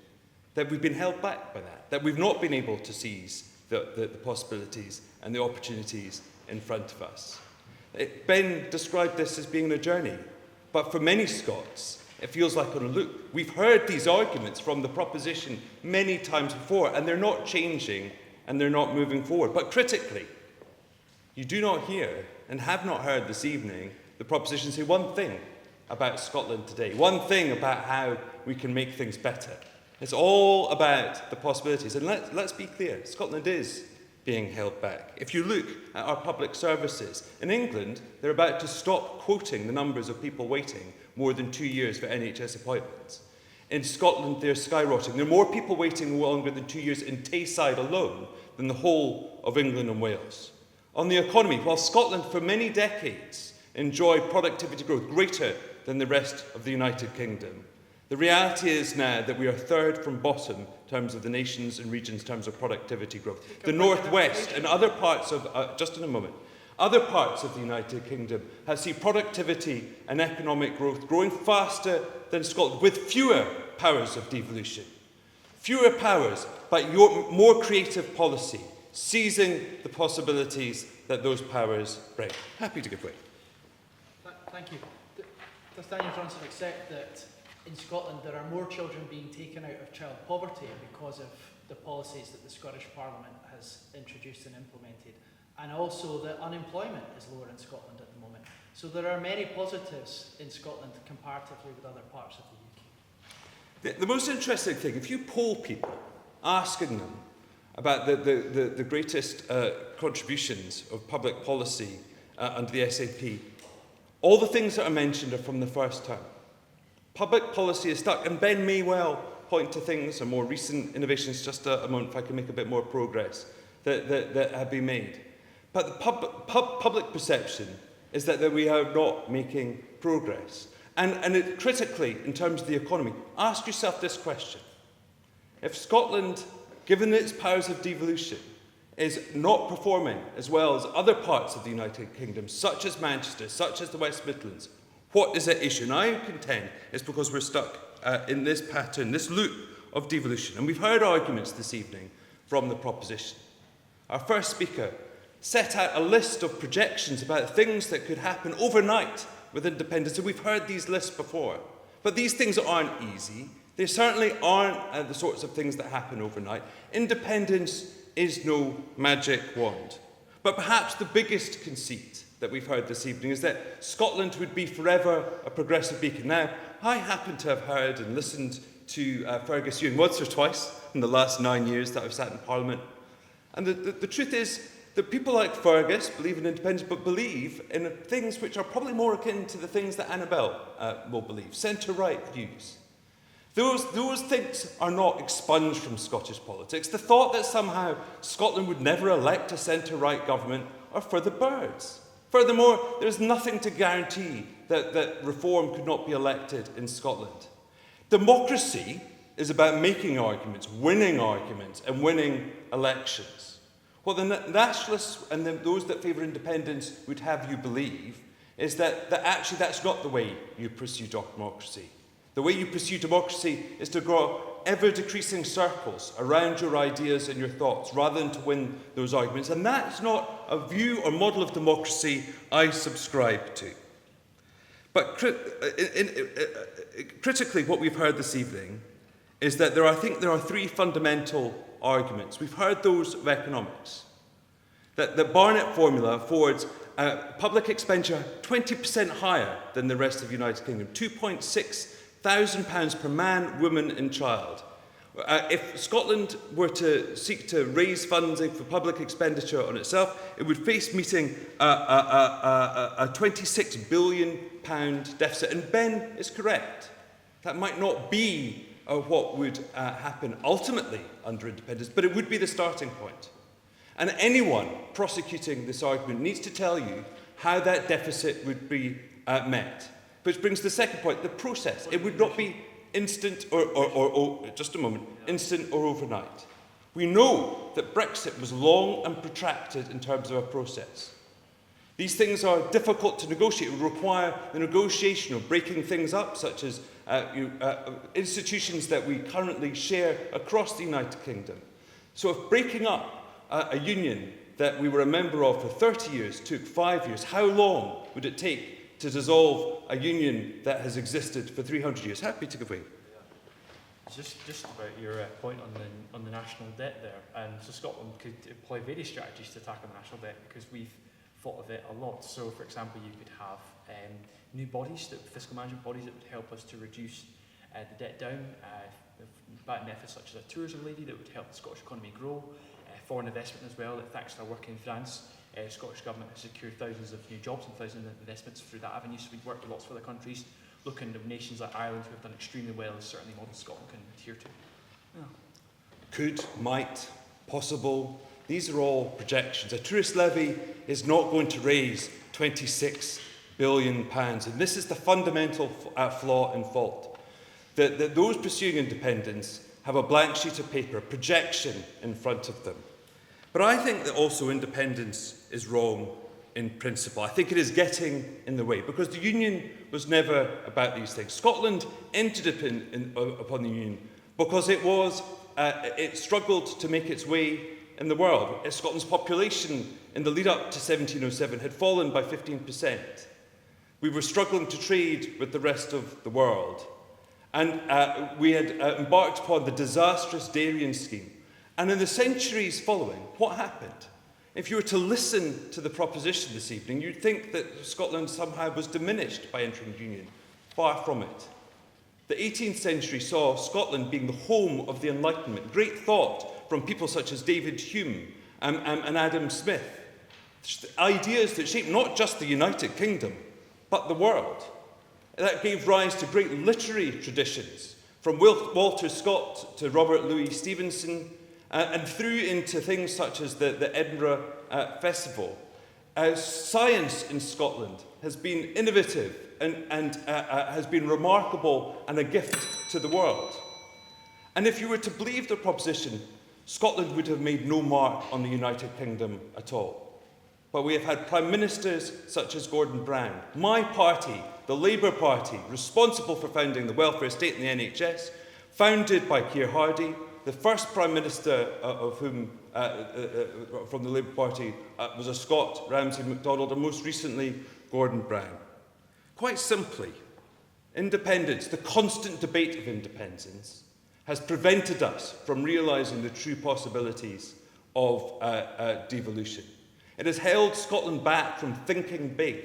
that we've been held back by that we've not been able to seize the possibilities and the opportunities in front of us. Ben described this as being a journey, but for many Scots, it feels like on a loop. We've heard these arguments from the proposition many times before, and they're not changing and they're not moving forward. But critically, you do not hear and have not heard this evening the proposition say one thing about Scotland today, one thing about how we can make things better. It's all about the possibilities. And let's be clear, Scotland is being held back. If you look at our public services, in England, they're about to stop quoting the numbers of people waiting more than 2 years for NHS appointments. In Scotland, they're skyrocketing. There are more people waiting longer than 2 years in Tayside alone than the whole of England and Wales. On the economy, while Scotland for many decades enjoyed productivity growth greater than the rest of the United Kingdom, the reality is now that we are third from bottom in terms of the nations and regions in terms of productivity growth. The Northwest and other parts of, just in a moment, other parts of the United Kingdom have seen productivity and economic growth growing faster than Scotland, with fewer powers of devolution. Fewer powers, but more creative policy, seizing the possibilities that those powers bring. Happy to give way. Thank you. Does Daniel Johnson accept that in Scotland there are more children being taken out of child poverty because of the policies that the Scottish Parliament has introduced and implemented, and also that unemployment is lower in Scotland at the moment? So there are many positives in Scotland comparatively with other parts of the UK. The most interesting thing, if you poll people, asking them about the greatest contributions of public policy under the SNP, all the things that are mentioned are from the first term. Public policy is stuck, and Ben may well point to things, or more recent innovations, just a moment if I can make a bit more progress, that have been made. But the public perception is that we are not making progress. And critically, in terms of the economy, ask yourself this question. If Scotland, given its powers of devolution, is not performing as well as other parts of the United Kingdom, such as Manchester, such as the West Midlands, what is at issue? And I contend it's because we're stuck in this pattern, this loop of devolution. And we've heard arguments this evening from the proposition. Our first speaker set out a list of projections about things that could happen overnight with independence, and we've heard these lists before. But these things aren't easy. They certainly aren't the sorts of things that happen overnight. Independence is no magic wand. But perhaps the biggest conceit that we've heard this evening is that Scotland would be forever a progressive beacon. Now, I happen to have heard and listened to Fergus Ewing once or twice in the last 9 years that I've sat in Parliament. And the truth is that people like Fergus believe in independence, but believe in things which are probably more akin to the things that Annabel will believe, centre-right views. Those things are not expunged from Scottish politics. The thought that somehow Scotland would never elect a centre-right government are for the birds. Furthermore, there is nothing to guarantee that reform could not be elected in Scotland. Democracy is about making arguments, and winning elections. What the nationalists and those that favour independence would have you believe is that actually that's not the way you pursue democracy. The way you pursue democracy is to draw ever-decreasing circles around your ideas and your thoughts rather than to win those arguments. And that's not a view or model of democracy I subscribe to. But critically, what we've heard this evening is that I think there are three fundamental arguments. We've heard those of economics. That the Barnett formula affords public expenditure 20% higher than the rest of the United Kingdom, £2,600 per man, woman and child. If Scotland were to seek to raise funding for public expenditure on itself, it would face meeting a £26 billion deficit. And Ben is correct. That might not be what would happen ultimately under independence, but it would be the starting point. And anyone prosecuting this argument needs to tell you how that deficit would be met. Which brings to the second point, the process. It would not be instant or just a moment, instant or overnight. We know that Brexit was long and protracted in terms of a process. These things are difficult to negotiate. It would require the negotiation of breaking things up, such as institutions that we currently share across the United Kingdom. So if breaking up a union that we were a member of for 30 years took 5 years, how long would it take to dissolve a union that has existed for 300 years? Happy to give way. Just about your point on the national debt there, and so Scotland could employ various strategies to tackle national debt because we've thought of it a lot. So, for example, you could have new bodies, fiscal management bodies that would help us to reduce the debt down, methods such as a tourism levy that would help the Scottish economy grow, foreign investment as well, that thanks to our work in France, the Scottish Government has secured thousands of new jobs and thousands of investments through that avenue. So we've worked with lots of other countries, looking at nations like Ireland who have done extremely well, and certainly modern Scotland can adhere to. Yeah. Could, might, possible, these are all projections. A tourist levy is not going to raise £26 billion, and this is the fundamental flaw and fault. That those pursuing independence have a blank sheet of paper, a projection in front of them. But I think that also independence is wrong in principle. I think it is getting in the way, because the Union was never about these things. Scotland entered upon the Union because it struggled to make its way in the world. Scotland's population in the lead up to 1707 had fallen by 15%. We were struggling to trade with the rest of the world. And we had embarked upon the disastrous Darien scheme. And in the centuries following, what happened? If you were to listen to the proposition this evening, you'd think that Scotland somehow was diminished by entering the Union. Far from it. The 18th century saw Scotland being the home of the Enlightenment. Great thought from people such as David Hume and Adam Smith. Ideas that shaped not just the United Kingdom, but the world. That gave rise to great literary traditions, from Walter Scott to Robert Louis Stevenson, and through into things such as the Edinburgh Festival. Science in Scotland has been innovative and has been remarkable and a gift to the world. And if you were to believe the proposition, Scotland would have made no mark on the United Kingdom at all. But we have had prime ministers such as Gordon Brown. My party, the Labour Party, responsible for founding the welfare state and the NHS, founded by Keir Hardie, the first Prime Minister of whom, from the Labour Party, was a Scot, Ramsay MacDonald, and most recently, Gordon Brown. Quite simply, independence, the constant debate of independence, has prevented us from realising the true possibilities of devolution. It has held Scotland back from thinking big,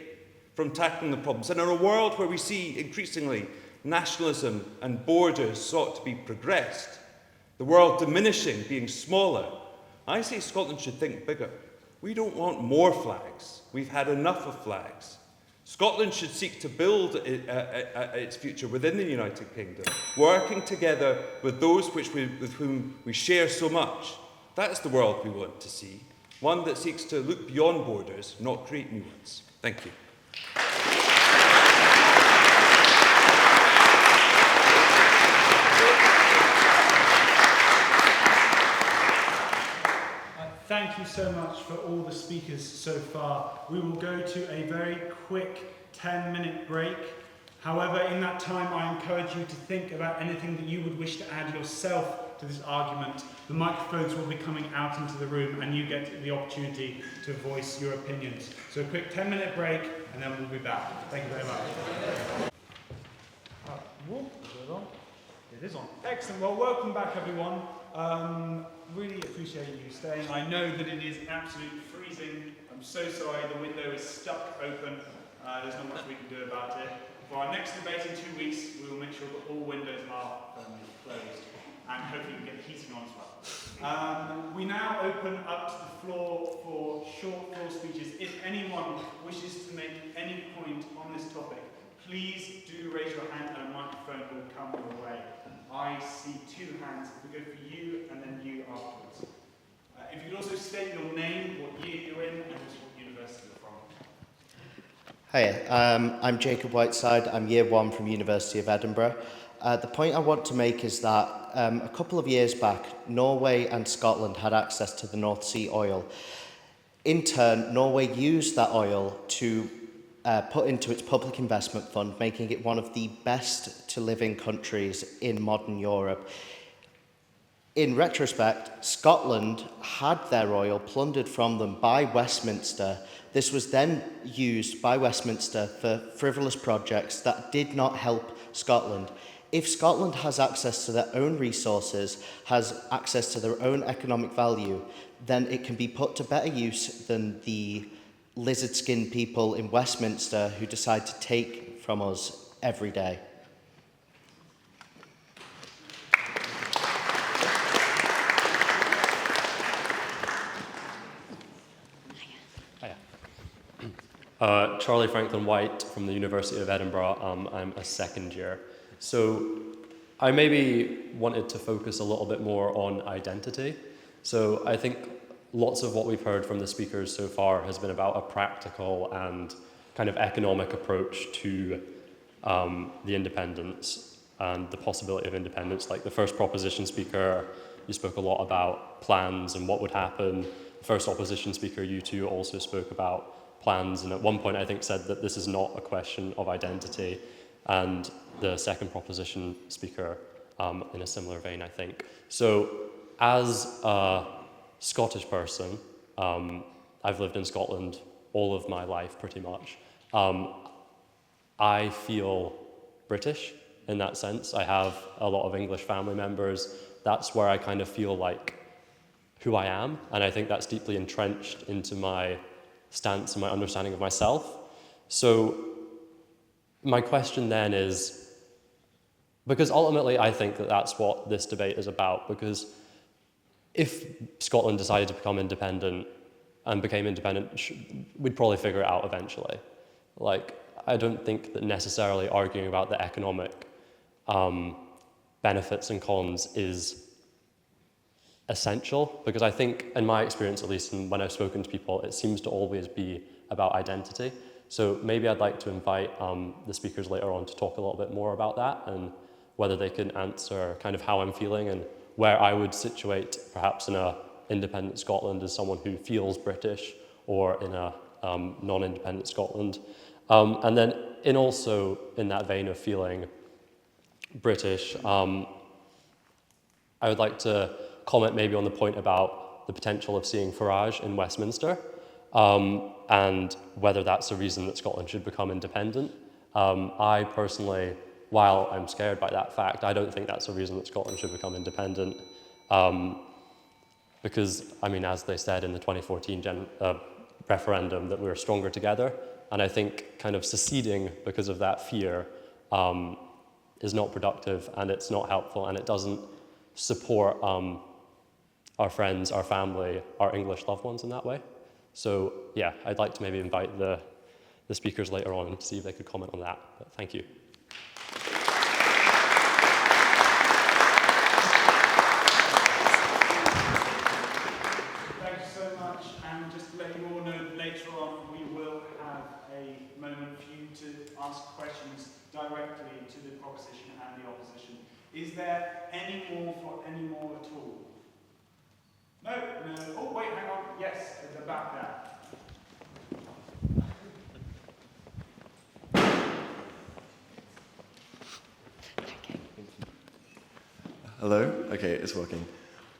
from tackling the problems. And in a world where we see increasingly nationalism and borders sought to be progressed, the world diminishing, being smaller, I say Scotland should think bigger. We don't want more flags. We've had enough of flags. Scotland should seek to build its future within the United Kingdom, working together with those with whom we share so much. That's the world we want to see, one that seeks to look beyond borders, not create new ones. Thank you. Thank you so much for all the speakers so far. We will go to a very quick 10-minute break. However, in that time, I encourage you to think about anything that you would wish to add yourself to this argument. The microphones will be coming out into the room and you get the opportunity to voice your opinions. So a quick 10-minute break and then we'll be back. Thank you very much. Is it on? It is on. Excellent. Well, welcome back, everyone. Really appreciate you staying. I know that it is absolutely freezing. I'm so sorry, the window is stuck open. There's not much we can do about it. For our next debate in 2 weeks, we will make sure that all windows are firmly closed. And hopefully we can get the heating on as well. We now open up to the floor for short floor speeches. If anyone wishes to make any point on this topic, please do raise your hand and a microphone will come your way. I see 2 hands. If we go for you and then you afterwards. If you could also state your name, what year you're in, and just what university you're from. Hiya, I'm Jacob Whiteside. I'm year 1 from University of Edinburgh. The point I want to make is that a couple of years back, Norway and Scotland had access to the North Sea oil. In turn, Norway used that oil to put into its public investment fund, making it one of the best to live in countries in modern Europe. In retrospect, Scotland had their oil plundered from them by Westminster. This was then used by Westminster for frivolous projects that did not help Scotland. If Scotland has access to their own resources, has access to their own economic value, then it can be put to better use than the lizard-skinned people in Westminster who decide to take from us every day. Charlie Franklin White from the University of Edinburgh. I'm a second year. So I maybe wanted to focus a little bit more on identity. So I think lots of what we've heard from the speakers so far has been about a practical and kind of economic approach to the independence and the possibility of independence. Like the first proposition speaker, you spoke a lot about plans and what would happen. The first opposition speaker, you two, also spoke about plans, and at one point I think said that this is not a question of identity, and the second proposition speaker in a similar vein, I think. So as a Scottish person, I've lived in Scotland all of my life pretty much. I feel British in that sense. I have a lot of English family members. That's where I kind of feel like who I am, and I think that's deeply entrenched into my stance and my understanding of myself. So my question then is, because ultimately I think that that's what this debate is about, because if Scotland decided to become independent and became independent, we'd probably figure it out eventually. Like, I don't think that necessarily arguing about the economic benefits and cons is essential, because I think, in my experience at least, and when I've spoken to people, it seems to always be about identity. So maybe I'd like to invite the speakers later on to talk a little bit more about that, and whether they can answer kind of how I'm feeling and where I would situate perhaps in a independent Scotland as someone who feels British, or in a non-independent Scotland. And then also in that vein of feeling British, I would like to comment maybe on the point about the potential of seeing Farage in Westminster, and whether that's a reason that Scotland should become independent. I personally, while I'm scared by that fact, I don't think that's a reason that Scotland should become independent. Because, I mean, as they said in the 2014 referendum, that we're stronger together. And I think kind of seceding because of that fear is not productive, and it's not helpful, and it doesn't support our friends, our family, our English loved ones in that way. So yeah, I'd like to maybe invite the speakers later on to see if they could comment on that. But thank you. Thank you so much, and just to let you all know, later on we will have a moment for you to ask questions directly to the proposition and the opposition. Is there any more for any more at all? No? No? Oh, wait, hang on. Yes, at the back there. Hello? Okay, it's working.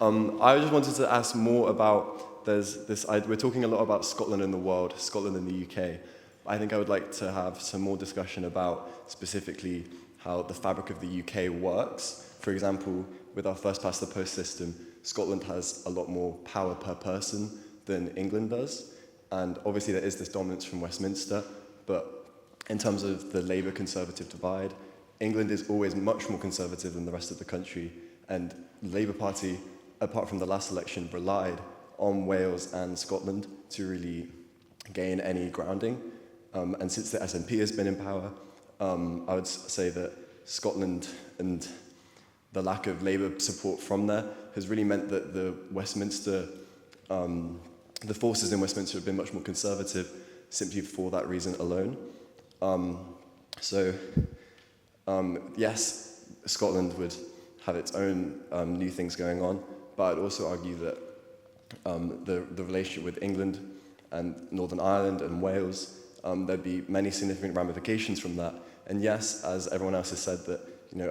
I just wanted to ask more about, we're talking a lot about Scotland in the world, Scotland in the UK. I think I would like to have some more discussion about specifically how the fabric of the UK works. For example, with our first past the post system, Scotland has a lot more power per person than England does. And obviously there is this dominance from Westminster, but in terms of the Labour-Conservative divide, England is always much more conservative than the rest of the country. And the Labour Party, apart from the last election, relied on Wales and Scotland to really gain any grounding. And since the SNP has been in power, I would say that Scotland and the lack of Labour support from there has really meant that the forces in Westminster have been much more conservative simply for that reason alone. Yes, Scotland would have its own new things going on, but I'd also argue that the relationship with England and Northern Ireland and Wales, there'd be many significant ramifications from that. And yes, as everyone else has said, that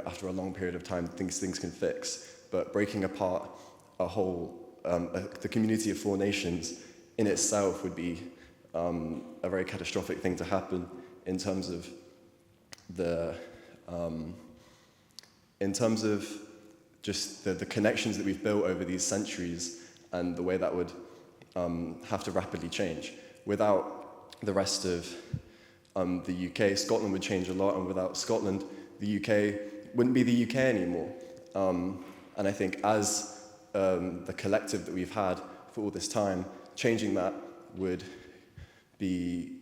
after a long period of time, things can fix. But breaking apart the community of 4 nations in itself would be a very catastrophic thing to happen in terms of just the connections that we've built over these centuries and the way that would have to rapidly change. Without the rest of the UK, Scotland would change a lot, and without Scotland, the UK wouldn't be the UK anymore. And I think as the collective that we've had for all this time, changing that would be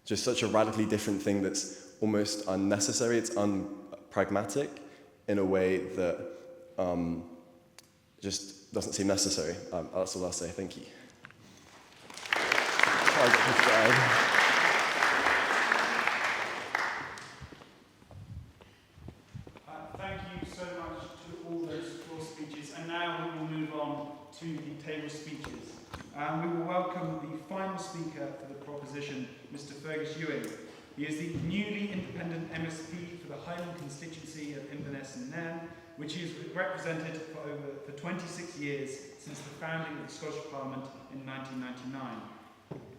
just such a radically different thing that's almost unnecessary. It's unpragmatic in a way that just doesn't seem necessary. That's all I'll say. Thank you. Thank you so much to all those floor speeches. And now we will move on to the table speeches. We will welcome the final speaker for the proposition, Mr. Fergus Ewing. He is the newly independent MSP for the Highland constituency of Inverness and Nairn, which he has represented for 26 years since the founding of the Scottish Parliament in 1999.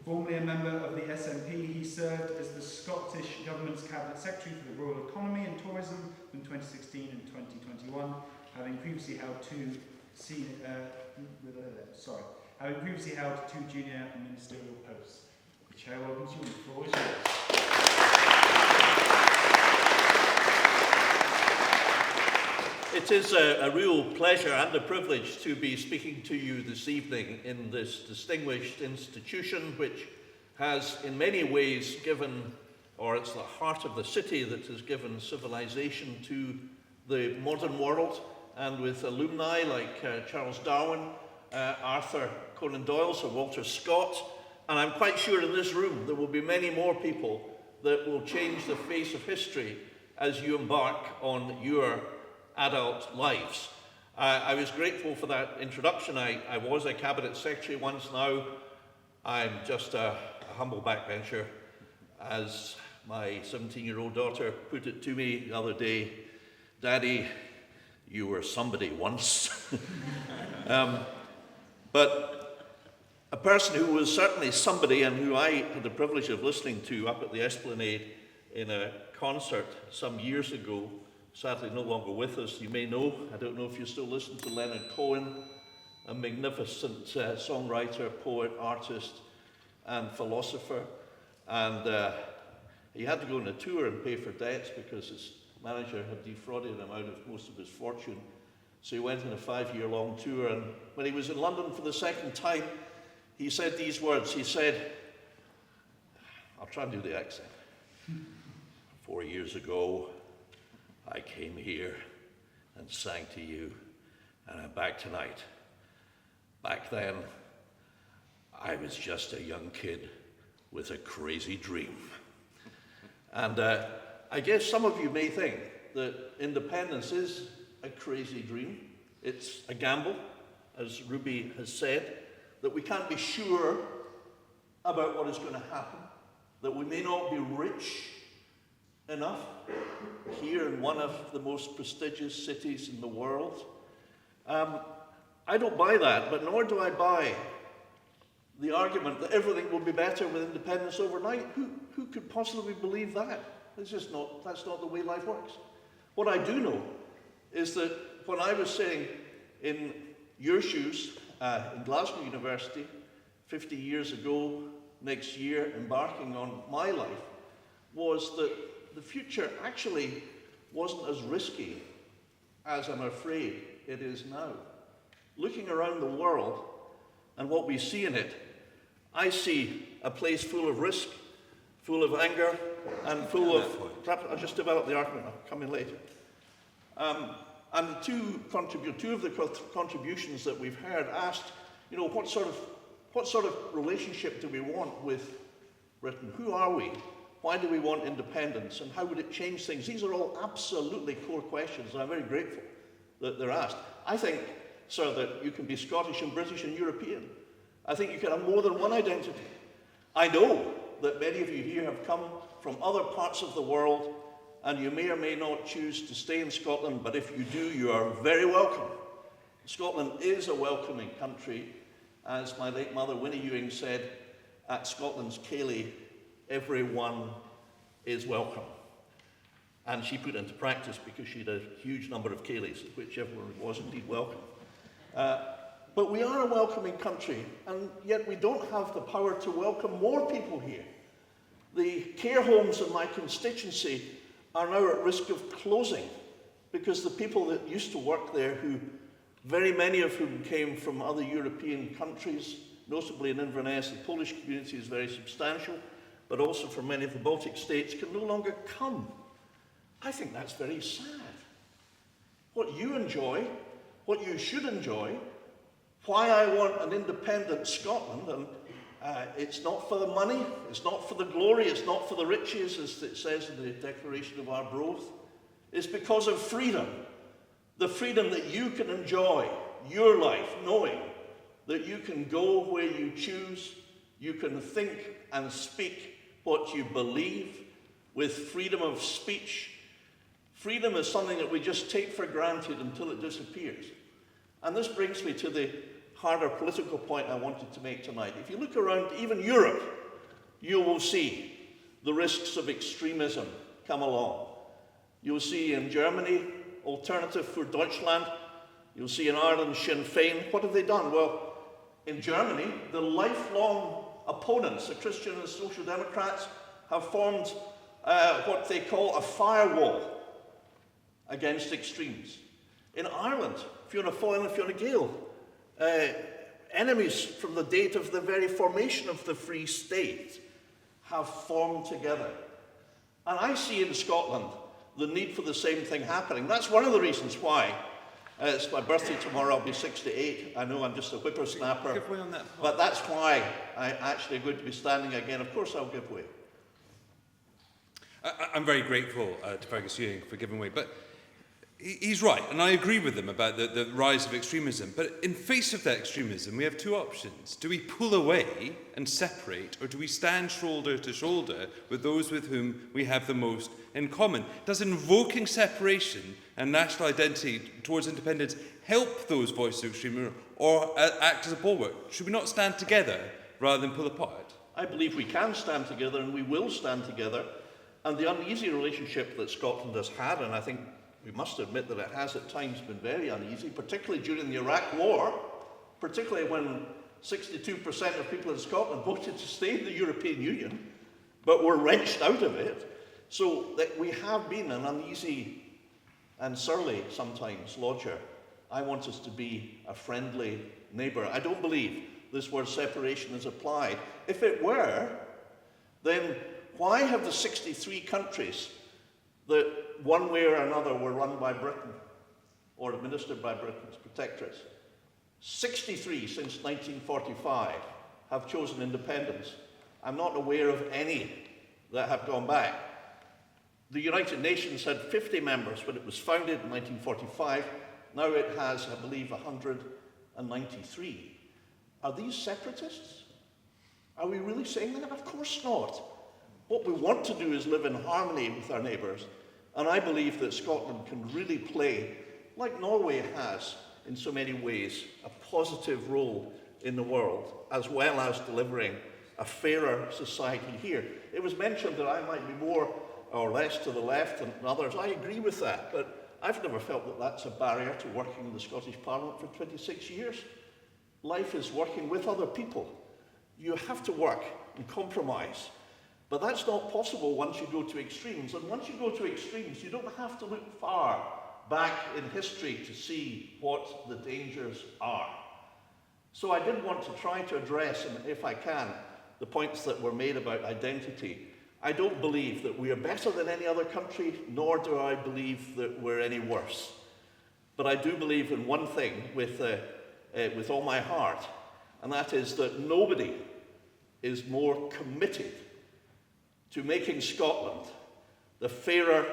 Formerly a member of the SNP, he served as the Scottish Government's Cabinet Secretary for the Royal Economy and Tourism from 2016 and 2021, having previously held two junior ministerial posts. The Chair welcomes you. The floor is yours. It is a real pleasure and a privilege to be speaking to you this evening in this distinguished institution, which has in many ways given, or it's the heart of the city that has given civilization to the modern world, and with alumni like Charles Darwin, Arthur Conan Doyle, Sir Walter Scott, and I'm quite sure in this room there will be many more people that will change the face of history as you embark on your adult lives. I was grateful for that introduction. I was a cabinet secretary once. Now I'm just a humble backbencher. As my 17-year-old daughter put it to me the other day, Daddy, you were somebody once. But a person who was certainly somebody and who I had the privilege of listening to up at the Esplanade in a concert some years ago, sadly no longer with us, you may know, I don't know if you still listen to Leonard Cohen, a magnificent songwriter, poet, artist, and philosopher. And he had to go on a tour and pay for debts because his manager had defrauded him out of most of his fortune. So he went on a 5-year-long tour, and when he was in London for the second time, he said these words. He said, I'll try and do the accent. 4 years ago, I came here and sang to you, and I'm back tonight. Back then, I was just a young kid with a crazy dream. And I guess some of you may think that independence is a crazy dream. It's a gamble, as Ruby has said, that we can't be sure about what is going to happen, that we may not be rich enough here in one of the most prestigious cities in the world. I don't buy that, but nor do I buy the argument that everything will be better with independence overnight. Who could possibly believe that? That's not the way life works. What I do know is that when I was sitting in your shoes in Glasgow University 50 years ago, next year, embarking on my life, was that the future actually wasn't as risky as I'm afraid it is now. Looking around the world and what we see in it, I see a place full of risk, full of anger, and full of... Perhaps I'll just develop the argument, I'll come in later. And the two of the contributions that we've heard asked, you know, what sort of relationship do we want with Britain? Who are we? Why do we want independence? And how would it change things? These are all absolutely core questions, and I'm very grateful that they're asked. I think, sir, that you can be Scottish and British and European. I think you can have more than one identity. I know that many of you here have come from other parts of the world, and you may or may not choose to stay in Scotland, but if you do, you are very welcome. Scotland is a welcoming country. As my late mother, Winnie Ewing, said, at Scotland's Ceilidh, everyone is welcome. And she put it into practice because she had a huge number of Ceilidhs, at which everyone was indeed welcome. But we are a welcoming country, and yet we don't have the power to welcome more people here. The care homes in my constituency are now at risk of closing because the people that used to work there, who very many of whom came from other European countries, notably in Inverness, the Polish community is very substantial, but also from many of the Baltic states, can no longer come. I think that's very sad. What you enjoy, what you should enjoy, why I want an independent Scotland, and it's not for the money, it's not for the glory, it's not for the riches, as it says in the Declaration of Arbroath, it's because of freedom. The freedom that you can enjoy your life, knowing that you can go where you choose, you can think and speak what you believe with freedom of speech. Freedom is something that we just take for granted until it disappears. And this brings me to the harder political point I wanted to make tonight. If you look around even Europe, you will see the risks of extremism come along. You'll see in Germany, Alternative for Deutschland. You'll see in Ireland, Sinn Féin. What have they done? Well, in Germany, the lifelong opponents, the Christian and Social Democrats, have formed what they call a firewall against extremes. In Ireland, Fianna Fáil and Fianna Gael, enemies from the date of the very formation of the Free State, have formed together. And I see in Scotland the need for the same thing happening. That's one of the reasons why. It's my birthday tomorrow, I'll be 68. I know I'm just a whippersnapper. Give way on that. But that's why I actually am going to be standing again. Of course I'll give way. I'm very grateful to Fergus Ewing for giving way, but he's right, and I agree with him about the rise of extremism. But in face of that extremism, we have two options. Do we pull away and separate, or do we stand shoulder to shoulder with those with whom we have the most in common? Does invoking separation and national identity towards independence help those voices of extremism, or act as a bulwark? Should we not stand together rather than pull apart? I believe we can stand together, and we will stand together. And the uneasy relationship that Scotland has had, and I think we must admit that it has at times been very uneasy, particularly during the Iraq War, particularly when 62% of people in Scotland voted to stay in the European Union, but were wrenched out of it. So that we have been an uneasy and surly, sometimes, lodger. I want us to be a friendly neighbour. I don't believe this word separation is applied. If it were, then why have the 63 countries that one way or another were run by Britain or administered by Britain's protectorates, 63 since 1945 have chosen independence? I'm not aware of any that have gone back. The United Nations had 50 members when it was founded in 1945. Now it has, I believe, 193. Are these separatists? Are we really saying that? Of course not. What we want to do is live in harmony with our neighbours, and I believe that Scotland can really play, like Norway has in so many ways, a positive role in the world, as well as delivering a fairer society here. It was mentioned that I might be more or less to the left than others. I agree with that, but I've never felt that that's a barrier to working in the Scottish Parliament for 26 years. Life is working with other people. You have to work and compromise. But that's not possible once you go to extremes. And once you go to extremes, you don't have to look far back in history to see what the dangers are. So I did want to try to address, and if I can, the points that were made about identity. I don't believe that we are better than any other country, nor do I believe that we're any worse. But I do believe in one thing with all my heart, and that is that nobody is more committed to making Scotland the fairer,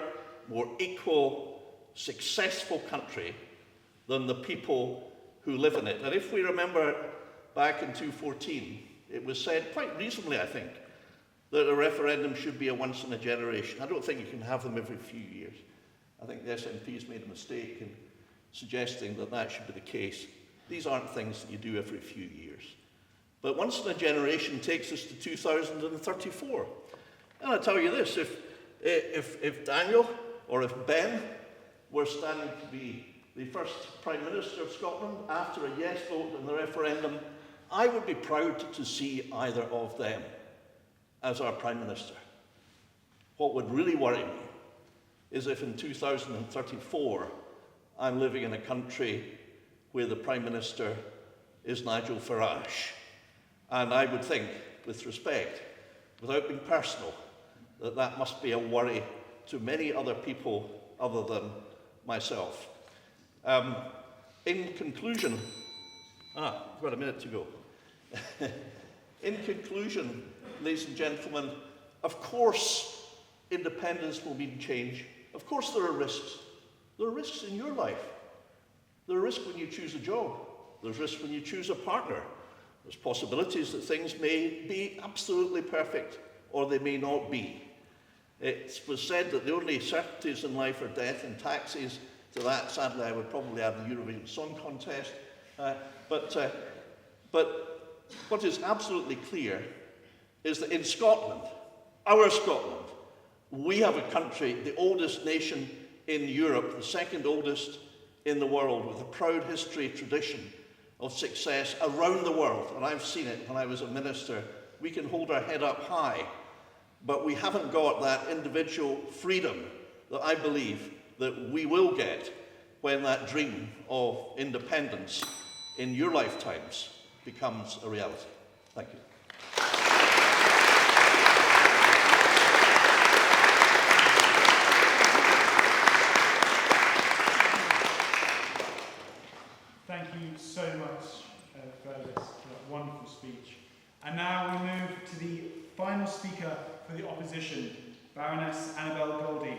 more equal, successful country than the people who live in it. And if we remember back in 2014, it was said, quite reasonably I think, that a referendum should be a once in a generation. I don't think you can have them every few years. I think the SNP's made a mistake in suggesting that that should be the case. These aren't things that you do every few years. But once in a generation takes us to 2034. And I'll tell you this, if Daniel or if Ben were standing to be the first Prime Minister of Scotland after a yes vote in the referendum, I would be proud to see either of them as our Prime Minister. What would really worry me is if in 2034 I'm living in a country where the Prime Minister is Nigel Farage. And I would think, with respect, without being personal, that that must be a worry to many other people other than myself. In conclusion, I've got a minute to go. In conclusion, ladies and gentlemen, of course independence will mean change. Of course there are risks. There are risks in your life. There are risks when you choose a job. There's risks when you choose a partner. There's possibilities that things may be absolutely perfect or they may not be. It was said that the only certainties in life are death and taxes. To that, sadly, I would probably add the Eurovision Song Contest. But what is absolutely clear is that in Scotland, our Scotland, we have a country, the oldest nation in Europe, the second oldest in the world, with a proud history, tradition of success around the world. And I've seen it when I was a minister. We can hold our head up high, but we haven't got that individual freedom that I believe that we will get when that dream of independence in your lifetimes becomes a reality. Thank you. Thank you so much, Fergus, for that wonderful speech. And now we move to the final speaker for the opposition, Baroness Annabel Goldie.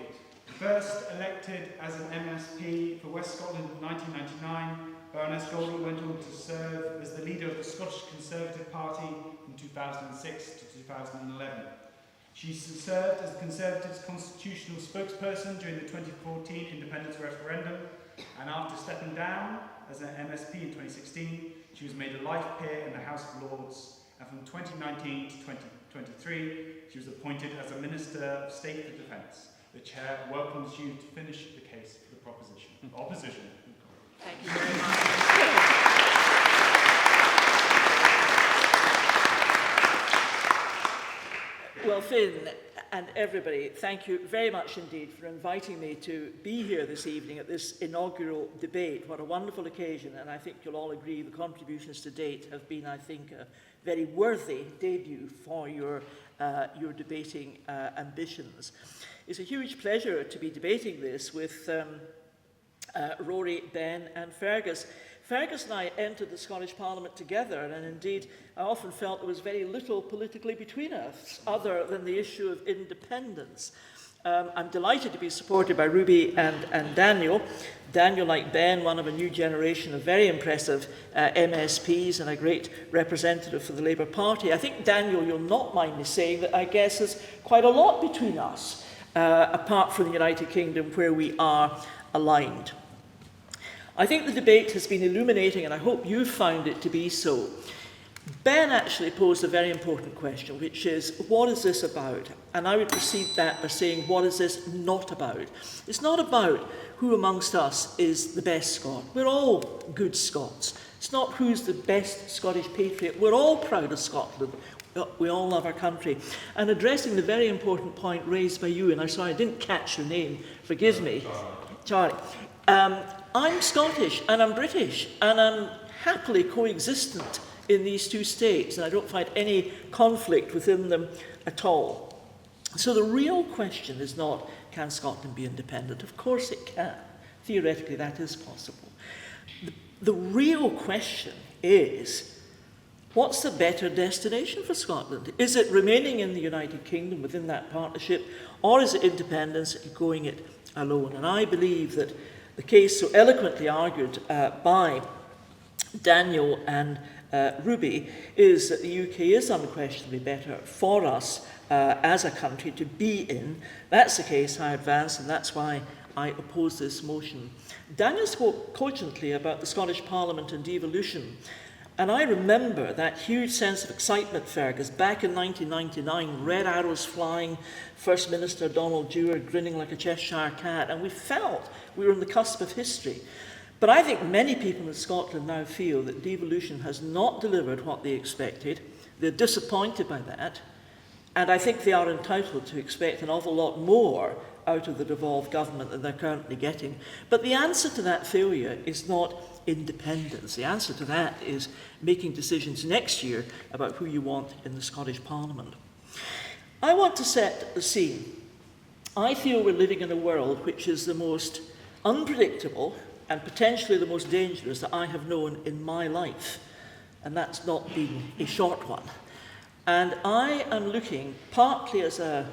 First elected as an MSP for West Scotland in 1999, Baroness Goldie went on to serve as the leader of the Scottish Conservative Party from 2006 to 2011. She served as the Conservatives' constitutional spokesperson during the 2014 independence referendum, and after stepping down as an MSP in 2016, she was made a life peer in the House of Lords, and from 2019 to 2023, she was appointed as a Minister of State for Defence. The Chair welcomes you to finish the case for the opposition. Thank you very much. Well, Finn and everybody, thank you very much indeed for inviting me to be here this evening at this inaugural debate. What a wonderful occasion, and I think you'll all agree the contributions to date have been, I think, a very worthy debut for your debating ambitions. It's a huge pleasure to be debating this with Rory, Ben and Fergus. Fergus and I entered the Scottish Parliament together, and indeed I often felt there was very little politically between us other than the issue of independence. I'm delighted to be supported by Ruby and Daniel. Daniel, like Ben, one of a new generation of very impressive MSPs and a great representative for the Labour Party. I think, Daniel, you'll not mind me saying that I guess there's quite a lot between us, apart from the United Kingdom, where we are aligned. I think the debate has been illuminating, and I hope you've found it to be so. Ben actually posed a very important question, which is, what is this about? And I would precede that by saying, what is this not about? It's not about who amongst us is the best Scot. We're all good Scots. It's not who's the best Scottish patriot. We're all proud of Scotland. We all love our country. And addressing the very important point raised by you, and I'm sorry I didn't catch your name, forgive me, Charlie. I'm Scottish and I'm British, and I'm happily coexistent in these two states, and I don't find any conflict within them at all. So the real question is not, can Scotland be independent? Of course it can. Theoretically, that is possible. The real question is, what's the better destination for Scotland? Is it remaining in the United Kingdom within that partnership, or is it independence and going it alone? And I believe that the case so eloquently argued by Daniel and Ruby is that the UK is unquestionably better for us as a country to be in. That's the case I advance, and that's why I oppose this motion. Daniel spoke cogently about the Scottish Parliament and devolution. And I remember that huge sense of excitement, Fergus, back in 1999, red arrows flying, First Minister Donald Dewar grinning like a Cheshire cat, and we felt we were on the cusp of history. But I think many people in Scotland now feel that devolution has not delivered what they expected. They're disappointed by that, and I think they are entitled to expect an awful lot more out of the devolved government than they're currently getting. But the answer to that failure is not independence. The answer to that is making decisions next year about who you want in the Scottish Parliament. I want to set the scene. I feel we're living in a world which is the most unpredictable and potentially the most dangerous that I have known in my life. And that's not been a short one. And I am looking partly as an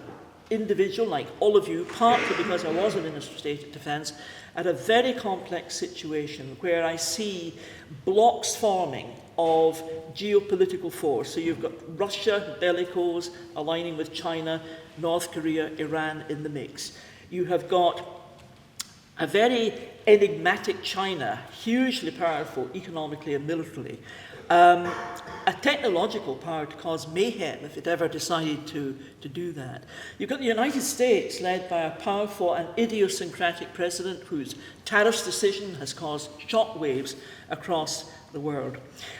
individual, like all of you, partly because I was a Minister of State at Defence, at a very complex situation where I see blocks forming of geopolitical force. So you've got Russia, bellicose, aligning with China, North Korea, Iran in the mix. You have got a very enigmatic China, hugely powerful economically and militarily. A technological power to cause mayhem if it ever decided to do that. You've got the United States led by a powerful and idiosyncratic president whose tariffs decision has caused shockwaves across the world.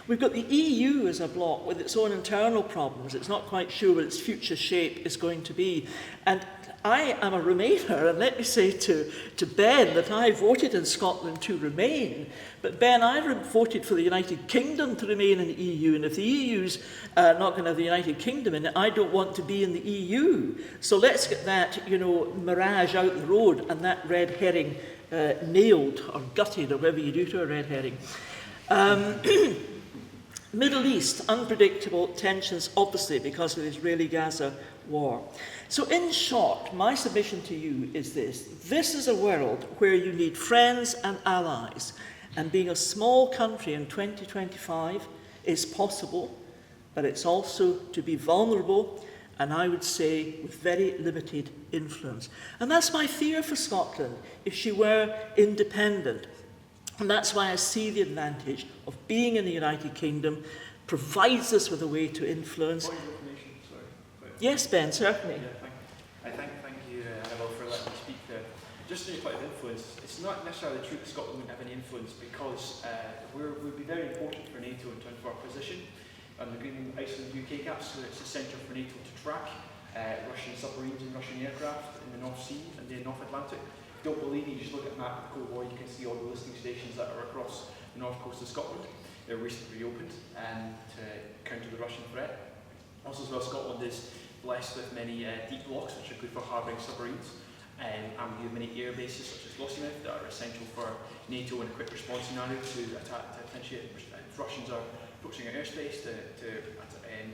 We've got the EU as a bloc with its own internal problems. It's not quite sure what its future shape is going to be. And I am a Remainer, and let me say to Ben that I voted in Scotland to remain. But Ben, I voted for the United Kingdom to remain in the EU, and if the EU's not going to have the United Kingdom in it, I don't want to be in the EU. So let's get that, mirage out the road and that red herring nailed or gutted or whatever you do to a red herring. Middle East, unpredictable tensions, obviously, because of the Israeli-Gaza war. So in short, my submission to you is this. This is a world where you need friends and allies, and being a small country in 2025 is possible, but it's also to be vulnerable, and I would say with very limited influence. And that's my fear for Scotland if she were independent. And that's why I see the advantage of being in the United Kingdom, provides us with a way to influence. Yes, Ben, certainly. Yeah, thank you, Annabel, for letting me speak there. Just to your point of influence, it's not necessarily true that Scotland wouldn't have any influence, because we'd be very important for NATO in terms of our position. And the Green Iceland UK gap, so it's a centre for NATO to track Russian submarines and Russian aircraft in the North Sea and the North Atlantic. If you don't believe me, you just look at a map of the Cold War, you can see all the listening stations that are across the north coast of Scotland. They're recently reopened to counter the Russian threat. Also as well, Scotland is blessed with many deep locks, which are good for harbouring submarines. And we have many air bases such as Lossiemouth that are essential for NATO in a quick response scenario to attack, to potentiate if Russians are approaching our airspace to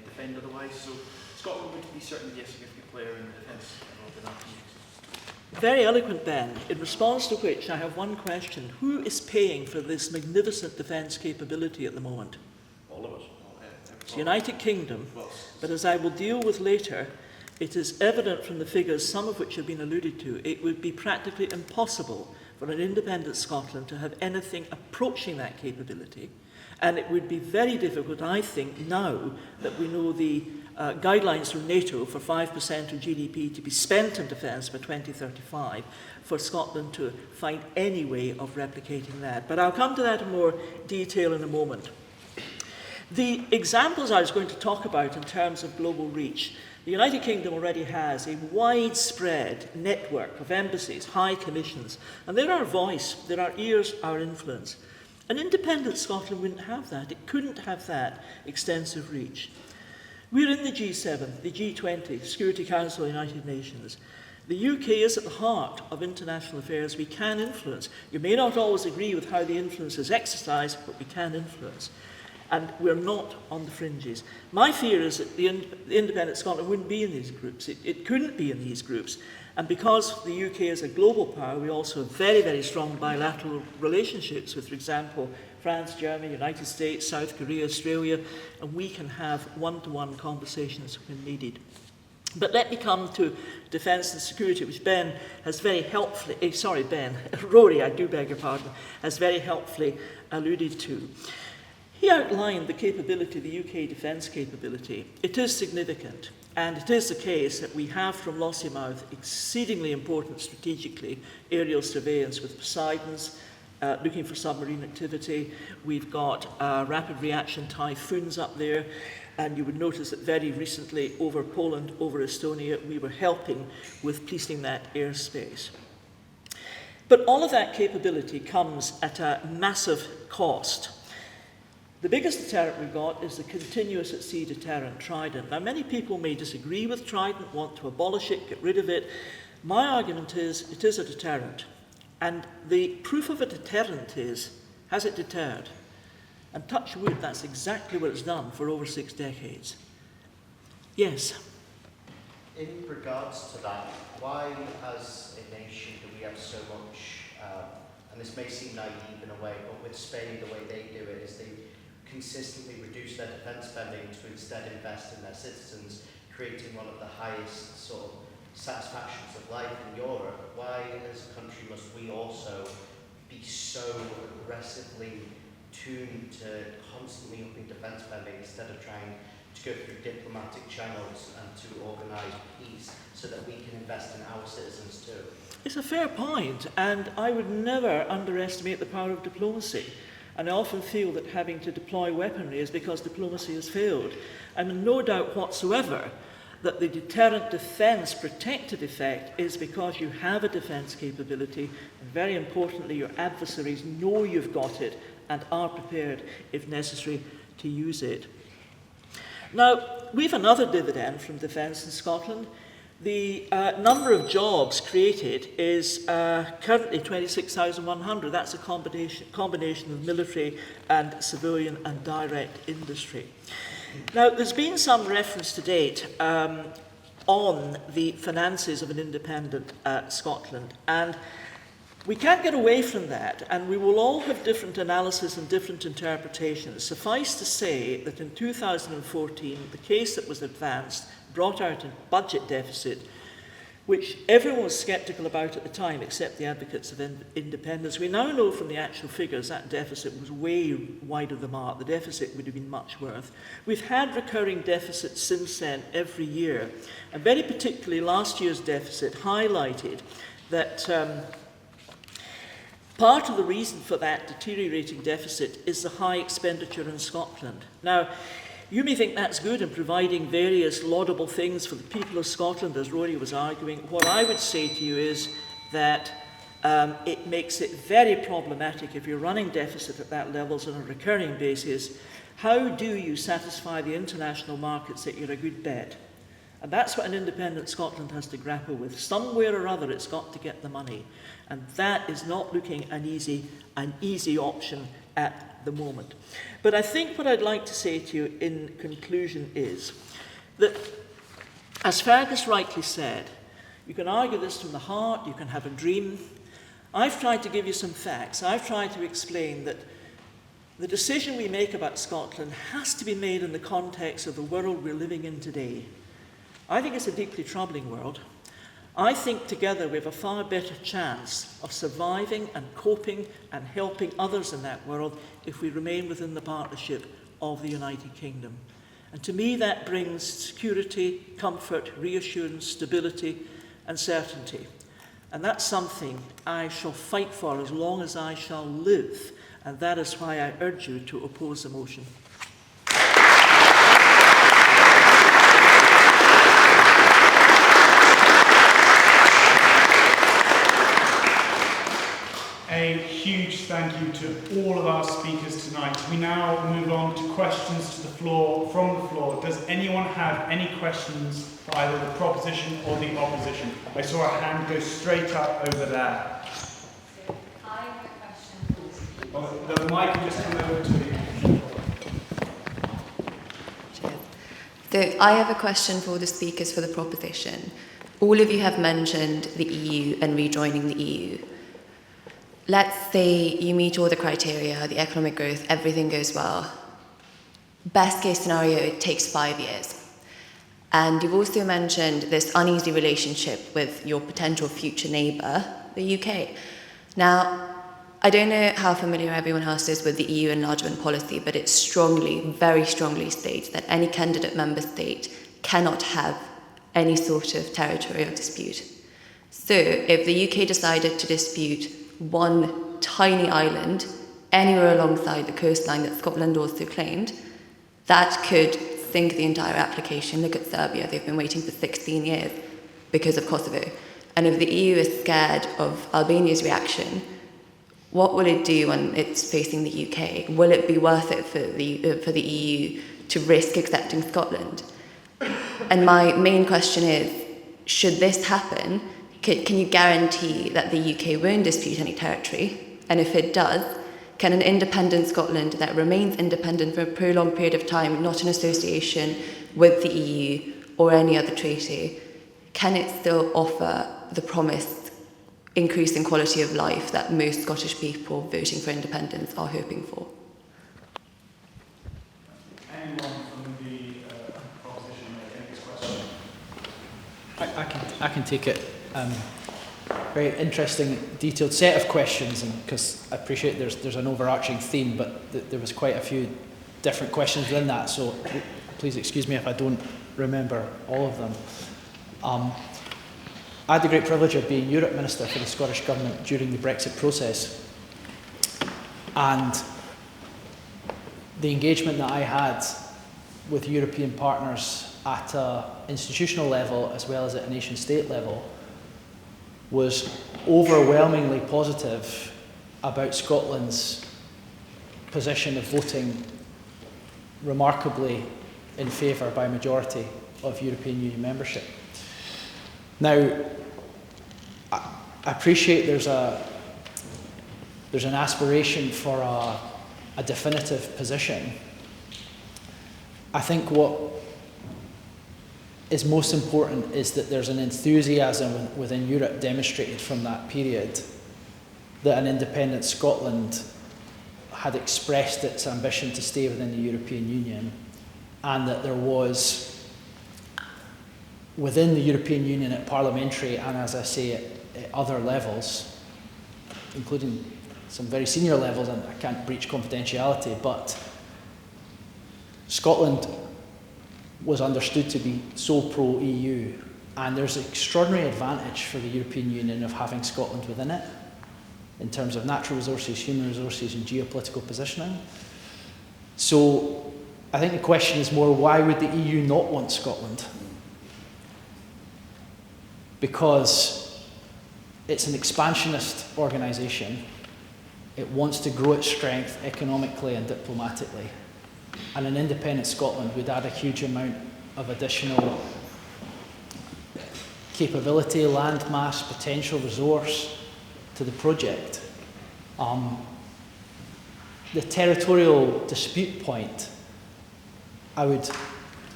defend otherwise. So Scotland would be certainly a significant player in the defence of the NATO. Very eloquent, Ben, in response to which I have one question. Who is paying for this magnificent defence capability at the moment? All of us. It's the United Kingdom, but as I will deal with later, it is evident from the figures, some of which have been alluded to, it would be practically impossible for an independent Scotland to have anything approaching that capability. And it would be very difficult, I think, now that we know the guidelines from NATO for 5% of GDP to be spent on defence by 2035, for Scotland to find any way of replicating that. But I'll come to that in more detail in a moment. The examples I was going to talk about in terms of global reach, the United Kingdom already has a widespread network of embassies, high commissions, and they're our voice, they're our ears, our influence. An independent Scotland wouldn't have that. It couldn't have that extensive reach. We're in the G7, the G20, Security Council of the United Nations. The UK is at the heart of international affairs. We can influence. You may not always agree with how the influence is exercised, but we can influence. And we're not on the fringes. My fear is that the independent Scotland wouldn't be in these groups. It couldn't be in these groups. And because the UK is a global power, we also have very, very strong bilateral relationships with, for example, France, Germany, United States, South Korea, Australia, and we can have one-to-one conversations when needed. But let me come to defence and security, which Ben has very helpfully, Rory, I do beg your pardon, has very helpfully alluded to. He outlined the capability, the UK defence capability. It is significant, and it is the case that we have from Lossiemouth exceedingly important strategically aerial surveillance with Poseidons, looking for submarine activity. We've got rapid reaction typhoons up there, and you would notice that very recently over Poland, over Estonia, we were helping with policing that airspace. But all of that capability comes at a massive cost. The biggest deterrent we've got is the continuous at sea deterrent, Trident. Now, many people may disagree with Trident, want to abolish it, get rid of it. My argument is it is a deterrent. And the proof of a deterrent is, has it deterred? And touch wood, that's exactly what it's done for over 6 decades. Yes? In regards to that, why as a nation do we have so much, and this may seem naive in a way, but with Spain, the way they do it is they consistently reduce their defence spending to instead invest in their citizens, creating one of the highest sort of satisfactions of life in Europe. Why, as a country, must we also be so aggressively tuned to constantly upping defence spending instead of trying to go through diplomatic channels and to organise peace so that we can invest in our citizens too? It's a fair point, and I would never underestimate the power of diplomacy. And I often feel that having to deploy weaponry is because diplomacy has failed. I'm in no doubt whatsoever that the deterrent defence protective effect is because you have a defence capability, and very importantly, your adversaries know you've got it and are prepared, if necessary, to use it. Now, we've another dividend from defence in Scotland. The number of jobs created is currently 26,100. That's a combination of military and civilian and direct industry. Now, there's been some reference to date on the finances of an independent Scotland. And we can't get away from that, and we will all have different analysis and different interpretations. Suffice to say that in 2014, the case that was advanced brought out a budget deficit which everyone was sceptical about at the time, except the advocates of independence. We now know from the actual figures that deficit was way wide of the mark. The deficit would have been much worse. We've had recurring deficits since then every year, and very particularly last year's deficit highlighted that part of the reason for that deteriorating deficit is the high expenditure in Scotland. Now, you may think that's good in providing various laudable things for the people of Scotland, as Rory was arguing. What I would say to you is that it makes it very problematic if you're running deficit at that level on a recurring basis. How do you satisfy the international markets that you're a good bet? And that's what an independent Scotland has to grapple with. Somewhere or other, it's got to get the money. And that is not looking an easy option at the moment. But I think what I'd like to say to you in conclusion is that, as Fergus rightly said, you can argue this from the heart, you can have a dream. I've tried to give you some facts. I've tried to explain that the decision we make about Scotland has to be made in the context of the world we're living in today. I think it's a deeply troubling world. I think together we have a far better chance of surviving and coping and helping others in that world if we remain within the partnership of the United Kingdom. And to me that brings security, comfort, reassurance, stability and certainty. And that's something I shall fight for as long as I shall live. And that is why I urge you to oppose the motion. A huge thank you to all of our speakers tonight. We now move on to questions to the floor, from the floor. Does anyone have any questions for either the proposition or the opposition? I saw a hand go straight up over there. I have a question. Oh, the mic can just come over to you. So I have a question for the speakers for the proposition. All of you have mentioned the EU and rejoining the EU. Let's say you meet all the criteria, the economic growth, everything goes well. Best case scenario, it takes 5 years. And you've also mentioned this uneasy relationship with your potential future neighbour, the UK. Now, I don't know how familiar everyone else is with the EU enlargement policy, but it strongly, very strongly states that any candidate member state cannot have any sort of territorial dispute. So if the UK decided to dispute one tiny island anywhere alongside the coastline that Scotland also claimed, that could sink the entire application. Look at Serbia, they've been waiting for 16 years because of Kosovo. And if the EU is scared of Albania's reaction, what will it do when it's facing the UK? Will it be worth it for the EU to risk accepting Scotland? And my main question is, should this happen, can you guarantee that the UK won't dispute any territory? And if it does, can an independent Scotland that remains independent for a prolonged period of time, not in association with the EU or any other treaty, can it still offer the promised increase in quality of life that most Scottish people voting for independence are hoping for? Anyone from the proposition may take this question? I can take it. Very interesting, detailed set of questions, and because I appreciate there's an overarching theme, but there was quite a few different questions within that, so please excuse me if I don't remember all of them. I had the great privilege of being Europe Minister for the Scottish Government during the Brexit process, and the engagement that I had with European partners at an institutional level as well as at a nation-state level was overwhelmingly positive about Scotland's position of voting remarkably in favour by a majority of European Union membership. Now, I appreciate there's an aspiration for a definitive position. I think what is most important is that there's an enthusiasm within Europe demonstrated from that period that an independent Scotland had expressed its ambition to stay within the European Union, and that there was within the European Union at parliamentary and, as I say, at other levels, including some very senior levels, and I can't breach confidentiality, but Scotland was understood to be so pro-EU, and there's an extraordinary advantage for the European Union of having Scotland within it, in terms of natural resources, human resources, and geopolitical positioning. So I think the question is more, why would the EU not want Scotland? Because it's an expansionist organisation. It wants to grow its strength economically and diplomatically. And an independent Scotland would add a huge amount of additional capability, land mass, potential resource to the project. The territorial dispute point, I would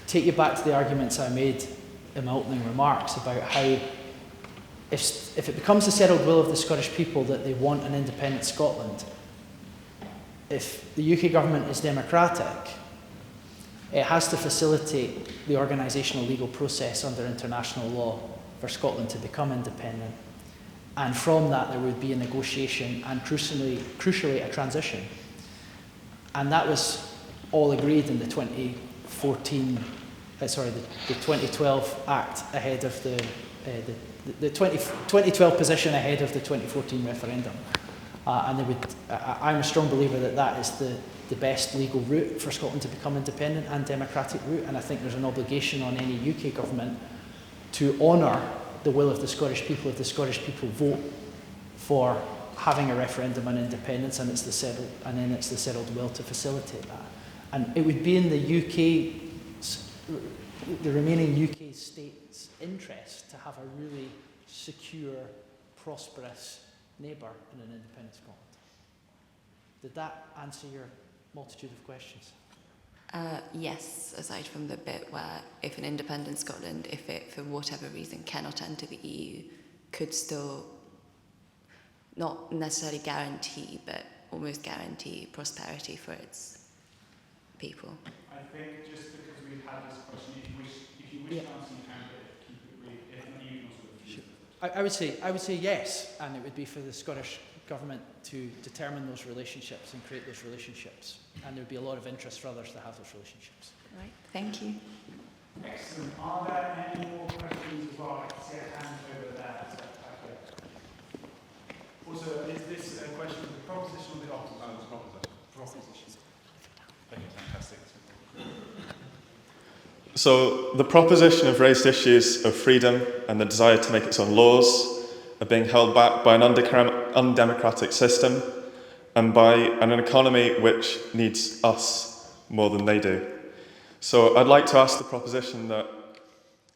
take you back to the arguments I made in my opening remarks about how if it becomes the settled will of the Scottish people that they want an independent Scotland, if the UK government is democratic, it has to facilitate the organisational legal process under international law for Scotland to become independent. And from that there would be a negotiation and crucially a transition. And that was all agreed in the 2012 Act ahead of the 2012 position ahead of the 2014 referendum. And I'm a strong believer that that is the best legal route for Scotland to become independent and democratic route. And I think there's an obligation on any UK government to honour the will of the Scottish people if the Scottish people vote for having a referendum on independence, and it's the settled will to facilitate that. And it would be in the remaining UK states' interest to have a really secure, prosperous neighbour in an independent Scotland. Did that answer your multitude of questions? Yes, aside from the bit where if an independent Scotland, if it for whatever reason cannot enter the EU, could still not necessarily guarantee, but almost guarantee prosperity for its people. I think just because we've had this question, if you wish to answer, you can, but keep it brief. If not, you can also refuse. I would say yes, and it would be for the Scottish government to determine those relationships and create those relationships, and there would be a lot of interest for others to have those relationships. Right, thank you. Excellent. Are there any more questions as well? I can see a hand over there. Also, is this a question of the proposition or the opposition? Oh, it's proposition. Thank you, fantastic. So the proposition of raised issues of freedom and the desire to make its own laws are being held back by an undemocratic system and by an economy which needs us more than they do. So I'd like to ask the proposition that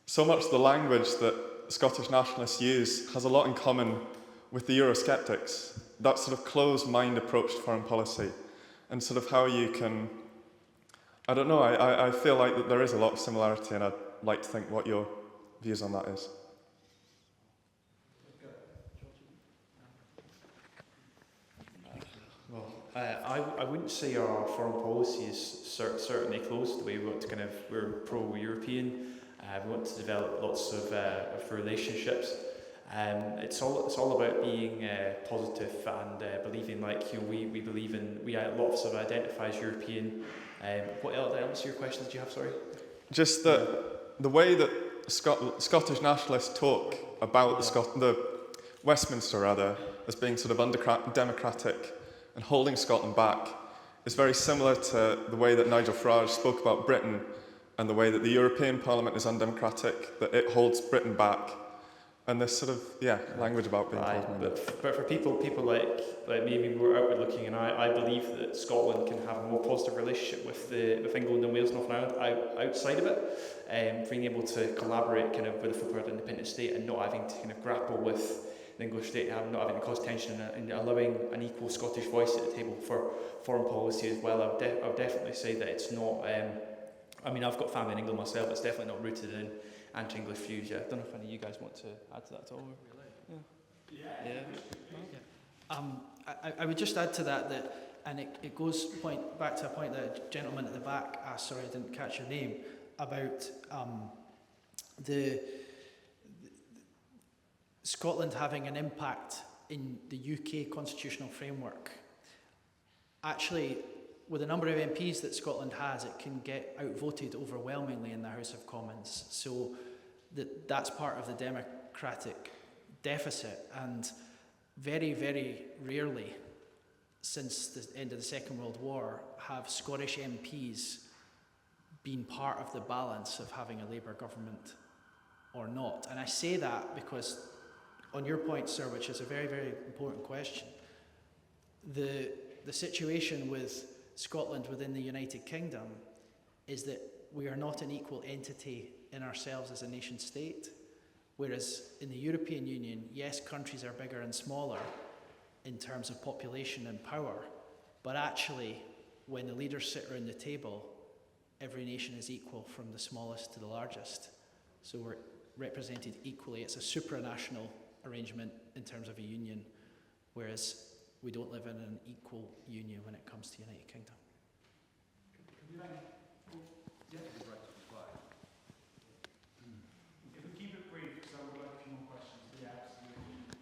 so much of the language that Scottish nationalists use has a lot in common with the Eurosceptics, that sort of closed-mind approach to foreign policy, and sort of how you can, I don't know, I feel like that there is a lot of similarity, and I'd like to think what your views on that is. I wouldn't say our foreign policy is certainly closed. The way we want to we're pro-European. We want to develop lots of relationships. It's all about being positive and believing, we believe in, a lot of us identify as European. What else your question did you have, sorry? Just that the way that Scottish nationalists talk about the Westminster rather as being sort of undemocratic and holding Scotland back is very similar to the way that Nigel Farage spoke about Britain and the way that the European Parliament is undemocratic, that it holds Britain back. And this sort of, language about being closed-minded. But for people like maybe more outward looking, and I believe that Scotland can have a more positive relationship with England and Wales and Northern Ireland outside of it, being able to collaborate with a full independent state and not having to grapple with the English state, not having to cause tension and allowing an equal Scottish voice at the table for foreign policy as well. I would definitely say that it's not. I've got family in England myself. It's definitely not rooted in anti-English views. Yeah, I don't know if any of you guys want to add to that at all. I would just add to that, and it goes back to a point that a gentleman at the back asked, sorry I didn't catch your name, about the Scotland having an impact in the UK constitutional framework. Actually, with the number of MPs that Scotland has, it can get outvoted overwhelmingly in the House of Commons. So that's part of the democratic deficit, and very, very rarely since the end of the Second World War have Scottish MPs been part of the balance of having a Labour government or not. And I say that because, on your point, sir, which is a very, very important question, the situation with Scotland within the United Kingdom is that we are not an equal entity in ourselves as a nation state, whereas in the European Union, yes, countries are bigger and smaller in terms of population and power, but actually, when the leaders sit around the table, every nation is equal from the smallest to the largest. So we're represented equally. It's a supranational arrangement in terms of a union, whereas we don't live in an equal union when it comes to the United Kingdom. If we keep it brief, because I would like a few more questions. Yeah, absolutely.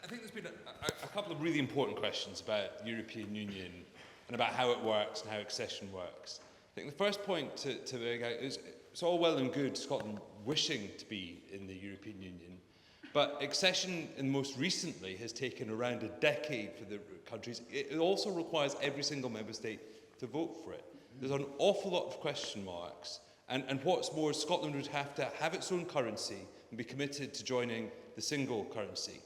I think there's been a couple of really important questions about the European Union and about how it works and how accession works. I think the first point to make out is it's all well and good Scotland wishing to be in the European Union, but accession, and most recently, has taken around a decade for the countries. It also requires every single member state to vote for it. There's an awful lot of question marks, and what's more, Scotland would have to have its own currency and be committed to joining the single currency.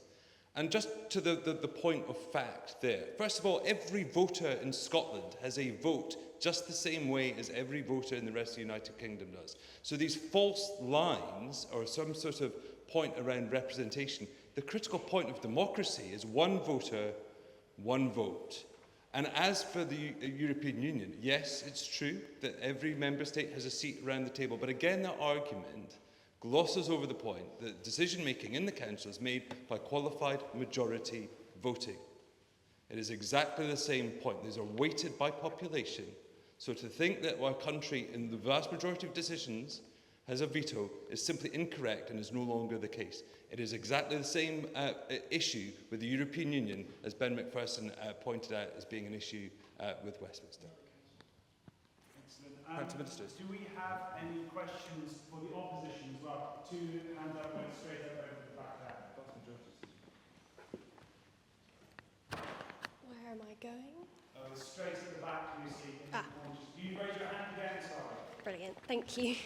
And just to the point of fact there, first of all, every voter in Scotland has a vote just the same way as every voter in the rest of the United Kingdom does. So these false lines, or some sort of point around representation, the critical point of democracy is one voter, one vote. And as for the European Union, yes, it's true that every member state has a seat around the table, but again, that argument glosses over the point that decision-making in the Council is made by qualified majority voting. It is exactly the same point. These are weighted by population. So to think that our country, in the vast majority of decisions, has a veto is simply incorrect and is no longer the case. It is exactly the same issue with the European Union as Ben Macpherson pointed out as being an issue with Westminster. Excellent. Do we have any questions for the opposition as well? Two hands up, going straight up over the back there. Where am I going? Straight at the back, Lucy. Do you raise your hand again? Sorry. Brilliant, thank you.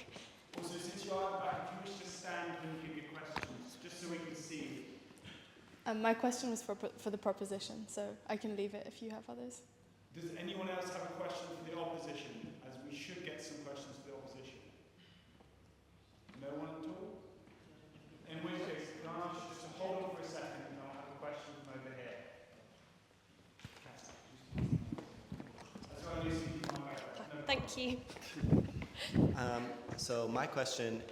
Also, since you are at the back, if you wish to stand and give your questions, just so we can see you. My question was for the proposition, so I can leave it if you have others. Does anyone else have a question for the opposition? As we should get some questions for the opposition. No one at all? In which case, can I ask you just to hold on for a second and I'll have a question from over here. That's why Lucy keeps my way. Thank you. So my question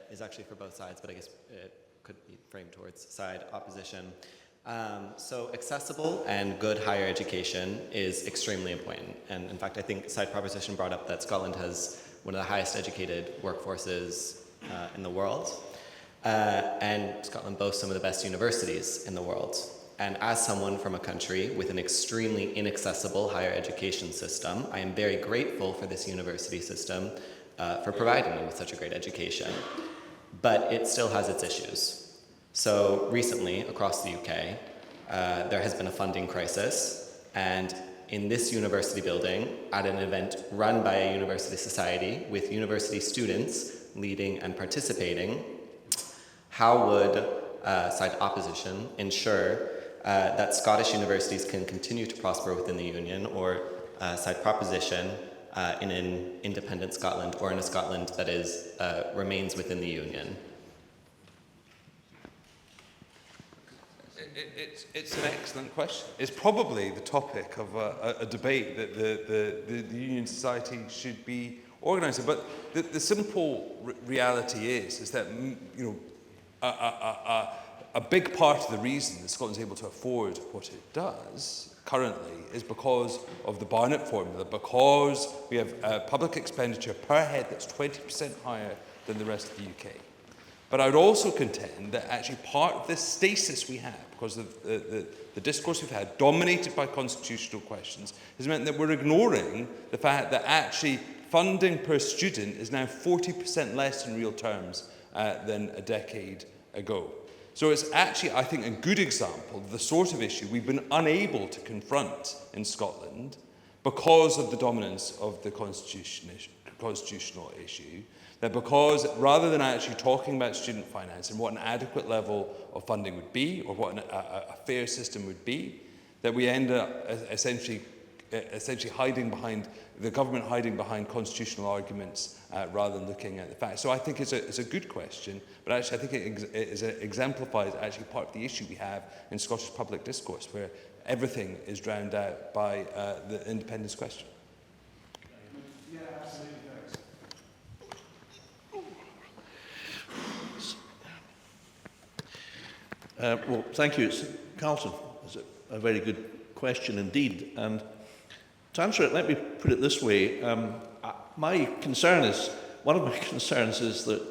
is actually for both sides, but I guess it could be framed towards side opposition. So accessible and good higher education is extremely important. And in fact, I think side proposition brought up that Scotland has one of the highest educated workforces in the world. And Scotland boasts some of the best universities in the world. And as someone from a country with an extremely inaccessible higher education system, I am very grateful for this university system for providing me with such a great education. But it still has its issues. So recently, across the UK, there has been a funding crisis, and in this university building, at an event run by a university society with university students leading and participating, how would side opposition ensure that Scottish universities can continue to prosper within the Union, or side proposition in an independent Scotland, or in a Scotland that is remains within the Union? It's an excellent question. It's probably the topic of a debate that the Union Society should be organise it. But the simple reality is that a big part of the reason that Scotland's able to afford what it does currently is because of the Barnett formula, because we have public expenditure per head that's 20% higher than the rest of the UK. But I would also contend that actually part of this stasis we have, because of the discourse we've had, dominated by constitutional questions, has meant that we're ignoring the fact that actually funding per student is now 40% less in real terms than a decade ago. So it's actually, I think, a good example of the sort of issue we've been unable to confront in Scotland because of the dominance of the constitutional issue. That because rather than actually talking about student finance and what an adequate level of funding would be, or what a fair system would be, that we end up essentially hiding behind, the government hiding behind constitutional arguments rather than looking at the facts. So I think it's a good question, but actually I think it exemplifies actually part of the issue we have in Scottish public discourse, where everything is drowned out by the independence question. Yeah, absolutely. Well, thank you. Carlton, it's a very good question indeed. And to answer it, let me put it this way. My concern is, one of my concerns is that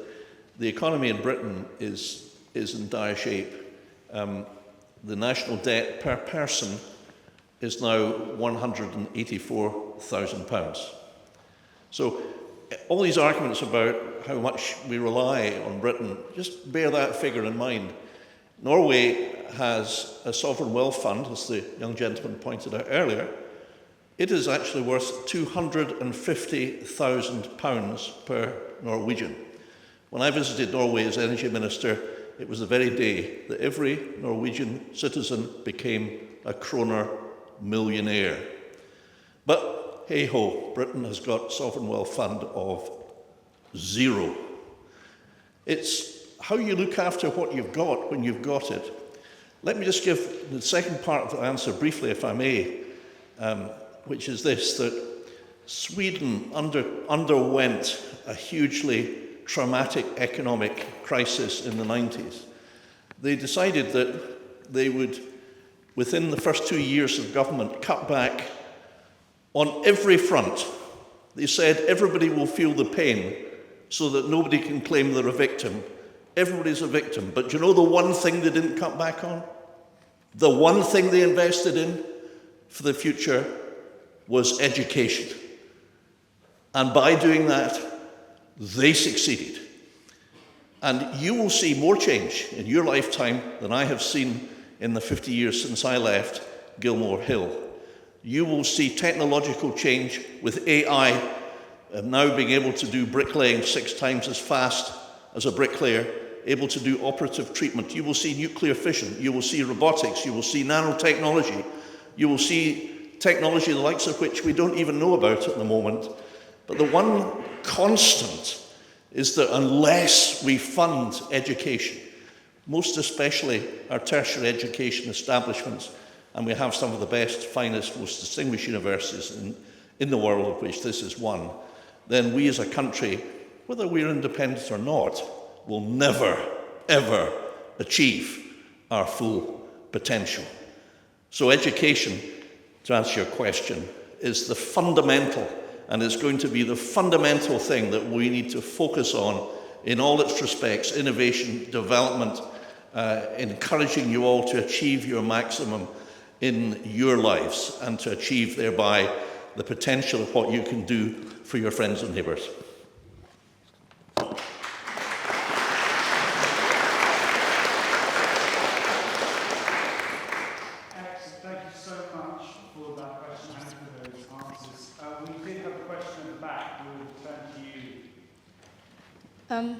the economy in Britain is in dire shape. The national debt per person is now £184,000. So all these arguments about how much we rely on Britain, just bear that figure in mind. Norway has a sovereign wealth fund, as the young gentleman pointed out earlier. It is actually worth £250,000 per Norwegian. When I visited Norway as energy minister, it was the very day that every Norwegian citizen became a kroner millionaire. But hey-ho, Britain has got sovereign wealth fund of zero. It's how you look after what you've got when you've got it. Let me just give the second part of the answer briefly, if I may, which is this, that Sweden underwent a hugely traumatic economic crisis in the 90s. They decided that they would, within the first 2 years of government, cut back on every front. They said everybody will feel the pain so that nobody can claim they're a victim. Everybody's a victim. But do you know the one thing they didn't cut back on? The one thing they invested in for the future was education. And by doing that, they succeeded. And you will see more change in your lifetime than I have seen in the 50 years since I left Gilmore Hill. You will see technological change with AI now being able to do bricklaying 6 times as fast as a bricklayer, able to do operative treatment. You will see nuclear fission, you will see robotics, you will see nanotechnology, you will see technology the likes of which we don't even know about at the moment. But the one constant is that unless we fund education, most especially our tertiary education establishments, and we have some of the best, finest, most distinguished universities in the world, of which this is one, then we as a country, whether we're independent or not, will never, ever achieve our full potential. So education, to answer your question, is the fundamental, and is going to be the fundamental thing that we need to focus on in all its respects: innovation, development, encouraging you all to achieve your maximum in your lives and to achieve thereby the potential of what you can do for your friends and neighbours.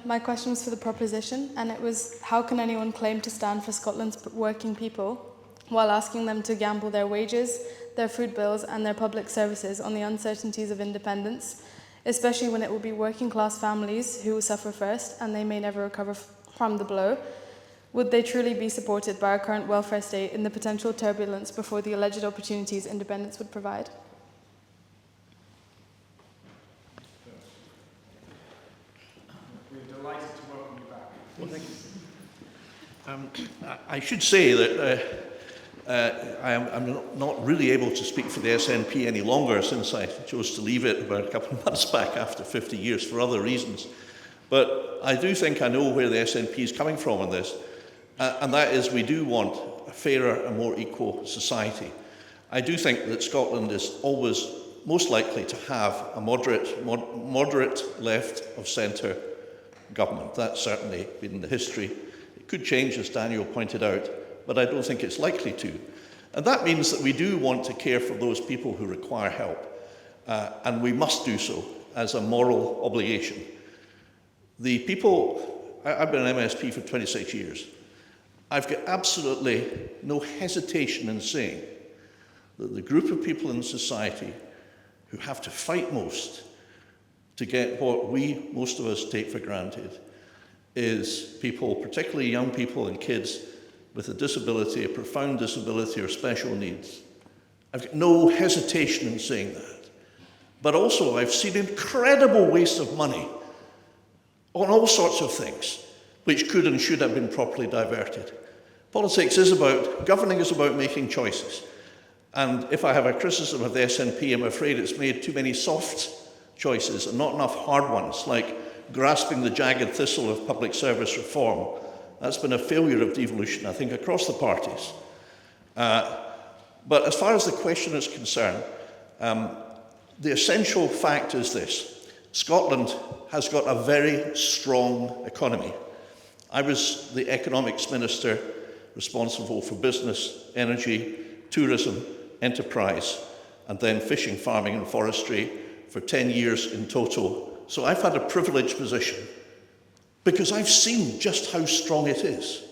My question was for the proposition, and it was, how can anyone claim to stand for Scotland's working people while asking them to gamble their wages, their food bills and their public services on the uncertainties of independence, especially when it will be working class families who will suffer first and they may never recover from the blow? Would they truly be supported by our current welfare state in the potential turbulence before the alleged opportunities independence would provide? I should say that I'm not really able to speak for the SNP any longer since I chose to leave it about a couple of months back after 50 years for other reasons. But I do think I know where the SNP is coming from on this, and that is we do want a fairer and more equal society. I do think that Scotland is always most likely to have a moderate left of centre government. That's certainly been the history. It could change, as Daniel pointed out, but I don't think it's likely to. And that means that we do want to care for those people who require help, and we must do so as a moral obligation. The people, I've been an MSP for 26 years. I've got absolutely no hesitation in saying that the group of people in society who have to fight most to get what most of us take for granted is people, particularly young people and kids with a disability, a profound disability or special needs. I've got no hesitation in saying that. But also I've seen incredible waste of money on all sorts of things which could and should have been properly diverted. Politics is about, governing is about making choices. And if I have a criticism of the SNP, I'm afraid it's made too many soft choices and not enough hard ones, like grasping the jagged thistle of public service reform. That's been a failure of devolution, I think, across the parties. But as far as the question is concerned, the essential fact is this. Scotland has got a very strong economy. I was the economics minister responsible for business, energy, tourism, enterprise, and then fishing, farming and forestry for 10 years in total. So I've had a privileged position because I've seen just how strong it is.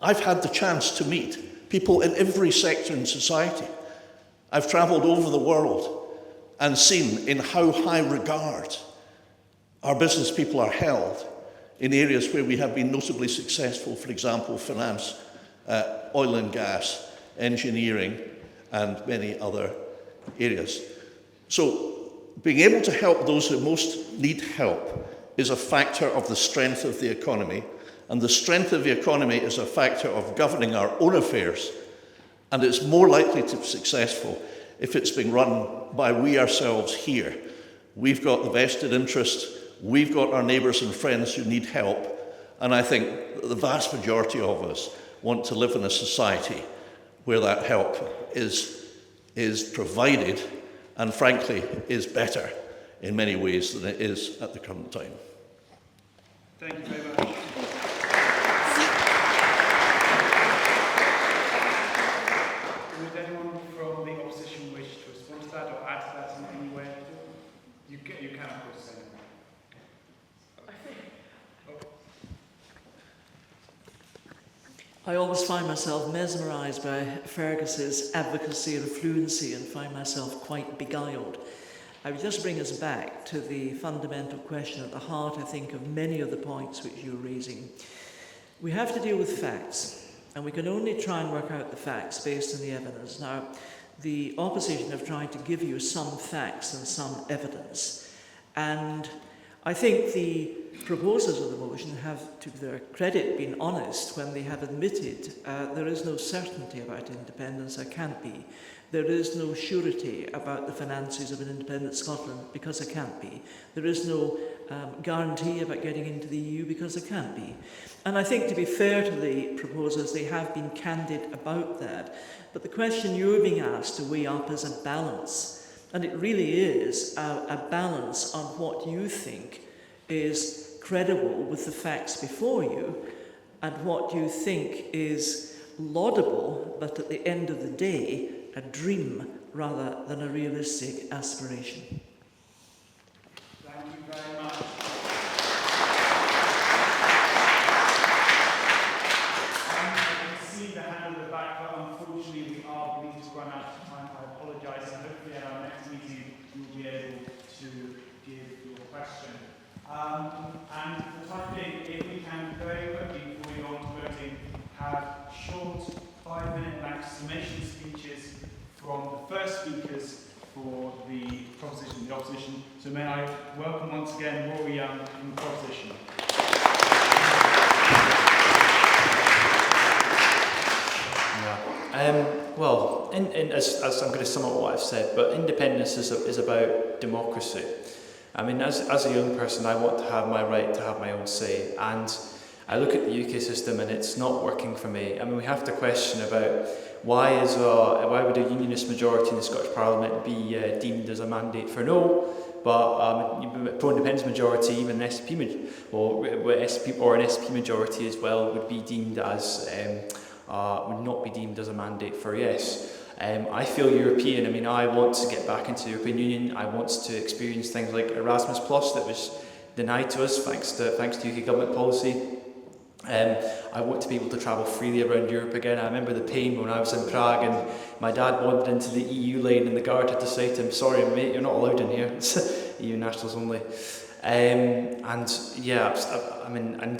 I've had the chance to meet people in every sector in society. I've travelled over the world and seen in how high regard our business people are held in areas where we have been notably successful, for example, finance, oil and gas, engineering, and many other areas. So being able to help those who most need help is a factor of the strength of the economy, and the strength of the economy is a factor of governing our own affairs, and it's more likely to be successful if it's being run by we ourselves here. We've got the vested interest, we've got our neighbours and friends who need help, and I think the vast majority of us want to live in a society where that help is provided and frankly is better in many ways than it is at the current time. Thank you very much. Would anyone from the opposition wish to respond to that or add to that in any way? You can of course say. I always find myself mesmerised by Fergus's advocacy and fluency and find myself quite beguiled. I would just bring us back to the fundamental question at the heart, I think, of many of the points which you're raising. We have to deal with facts, and we can only try and work out the facts based on the evidence. Now, the opposition have tried to give you some facts and some evidence, and I think the proposers of the motion have, to their credit, been honest when they have admitted there is no certainty about independence, there can't be. There is no surety about the finances of an independent Scotland because there can't be. There is no guarantee about getting into the EU because there can't be. And I think, to be fair to the proposers, they have been candid about that. But the question you're being asked to weigh up is a balance. And it really is a balance on what you think is credible with the facts before you and what you think is laudable, but at the end of the day, a dream rather than a realistic aspiration. Thank you very much. I can see the hand at the back, but unfortunately we are beginning to run out of time. I apologise, and hopefully at our next meeting you'll be able to give your question. And for the time being, if we can very quickly, before we go on to voting, have short 5-minute max summation speeches from the first speakers for the proposition, the opposition. So may I welcome once again Rory from the proposition. well, as I'm going to sum up what I've said, but independence is about democracy. I mean, as a young person, I want to have my right to have my own say, and I look at the UK system and it's not working for me. I mean, we have to question about why would a unionist majority in the Scottish Parliament be deemed as a mandate for no, but a pro-independence majority, even an SPP, or an SPP majority as well, would be deemed as would not be deemed as a mandate for yes. I feel European. I mean, I want to get back into the European Union. I want to experience things like Erasmus Plus that was denied to us thanks to UK government policy. I want to be able to travel freely around Europe again. I remember the pain when I was in Prague and my dad wandered into the EU lane and the guard had to say to him, "Sorry mate, you're not allowed in here, it's EU nationals only." And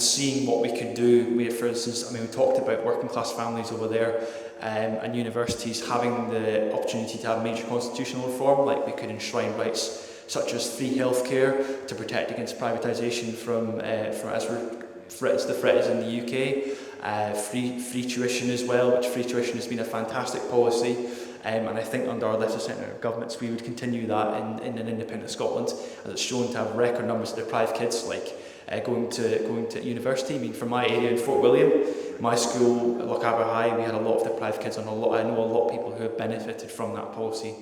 seeing what we could do. For instance, we talked about working class families over there and universities having the opportunity to have major constitutional reform, like we could enshrine rights such as free healthcare to protect against privatisation as the threat is in the UK, free tuition as well, which free tuition has been a fantastic policy, and I think under our Leicester Centre governments we would continue that in an independent Scotland, as it's shown to have record numbers of deprived kids going to university. I mean, from my area in Fort William, my school at Lochaber High, we had a lot of deprived kids, and I know a lot of people who have benefited from that policy.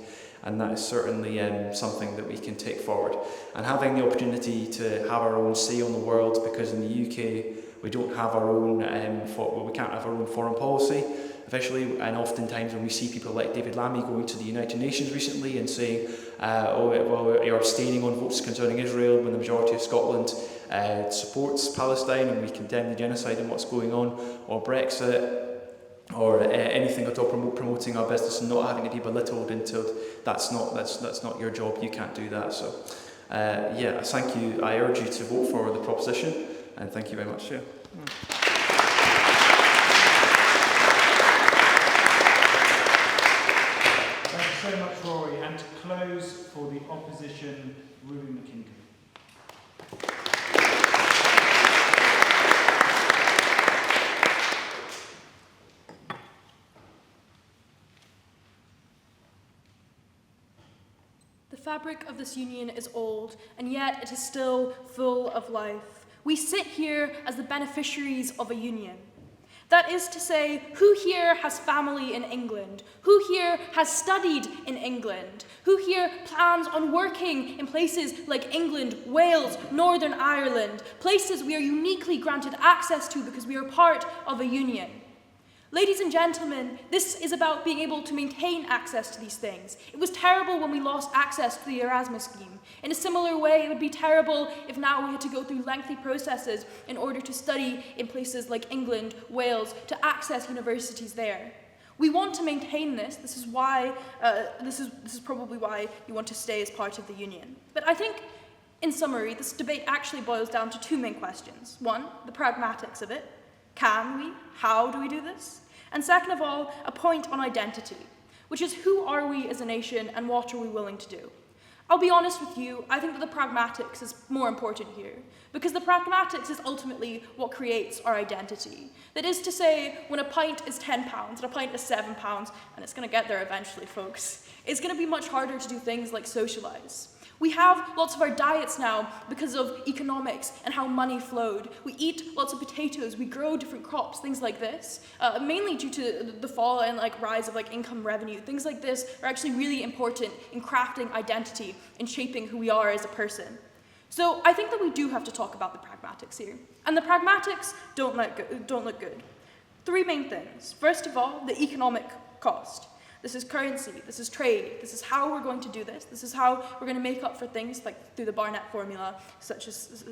And that is certainly something that we can take forward. And having the opportunity to have our own say on the world, because in the UK we don't have our own, we can't have our own foreign policy officially. And oftentimes when we see people like David Lammy going to the United Nations recently and saying, you're abstaining on votes concerning Israel when the majority of Scotland supports Palestine and we condemn the genocide and what's going on, or Brexit, or anything at all promoting our business and not having to be belittled and told that's not your job, you can't do that. So thank you. I urge you to vote for the proposition, and thank you very much. Yeah. Thank you so much, Rory. And to close for the opposition, Rory McIntee. The fabric of this union is old, and yet it is still full of life. We sit here as the beneficiaries of a union. That is to say, who here has family in England? Who here has studied in England? Who here plans on working in places like England, Wales, Northern Ireland, places we are uniquely granted access to because we are part of a union? Ladies and gentlemen, this is about being able to maintain access to these things. It was terrible when we lost access to the Erasmus scheme. In a similar way, it would be terrible if now we had to go through lengthy processes in order to study in places like England, Wales, to access universities there. We want to maintain this. This is why. This is probably why you want to stay as part of the union. But I think, in summary, this debate actually boils down to two main questions. One, the pragmatics of it. Can we? How do we do this? And second of all, a point on identity, which is who are we as a nation and what are we willing to do? I'll be honest with you, I think that the pragmatics is more important here, because the pragmatics is ultimately what creates our identity. That is to say, when a pint is £10 and a pint is £7, and it's going to get there eventually, folks, it's going to be much harder to do things like socialise. We have lots of our diets now because of economics and how money flowed. We eat lots of potatoes, we grow different crops, things like this, mainly due to the fall and rise of income revenue. Things like this are actually really important in crafting identity and shaping who we are as a person. So I think that we do have to talk about the pragmatics here. And the pragmatics don't look good. Three main things. First of all, the economic cost. This is currency, this is trade, this is how we're going to do this, this is how we're going to make up for things through the Barnett formula, such as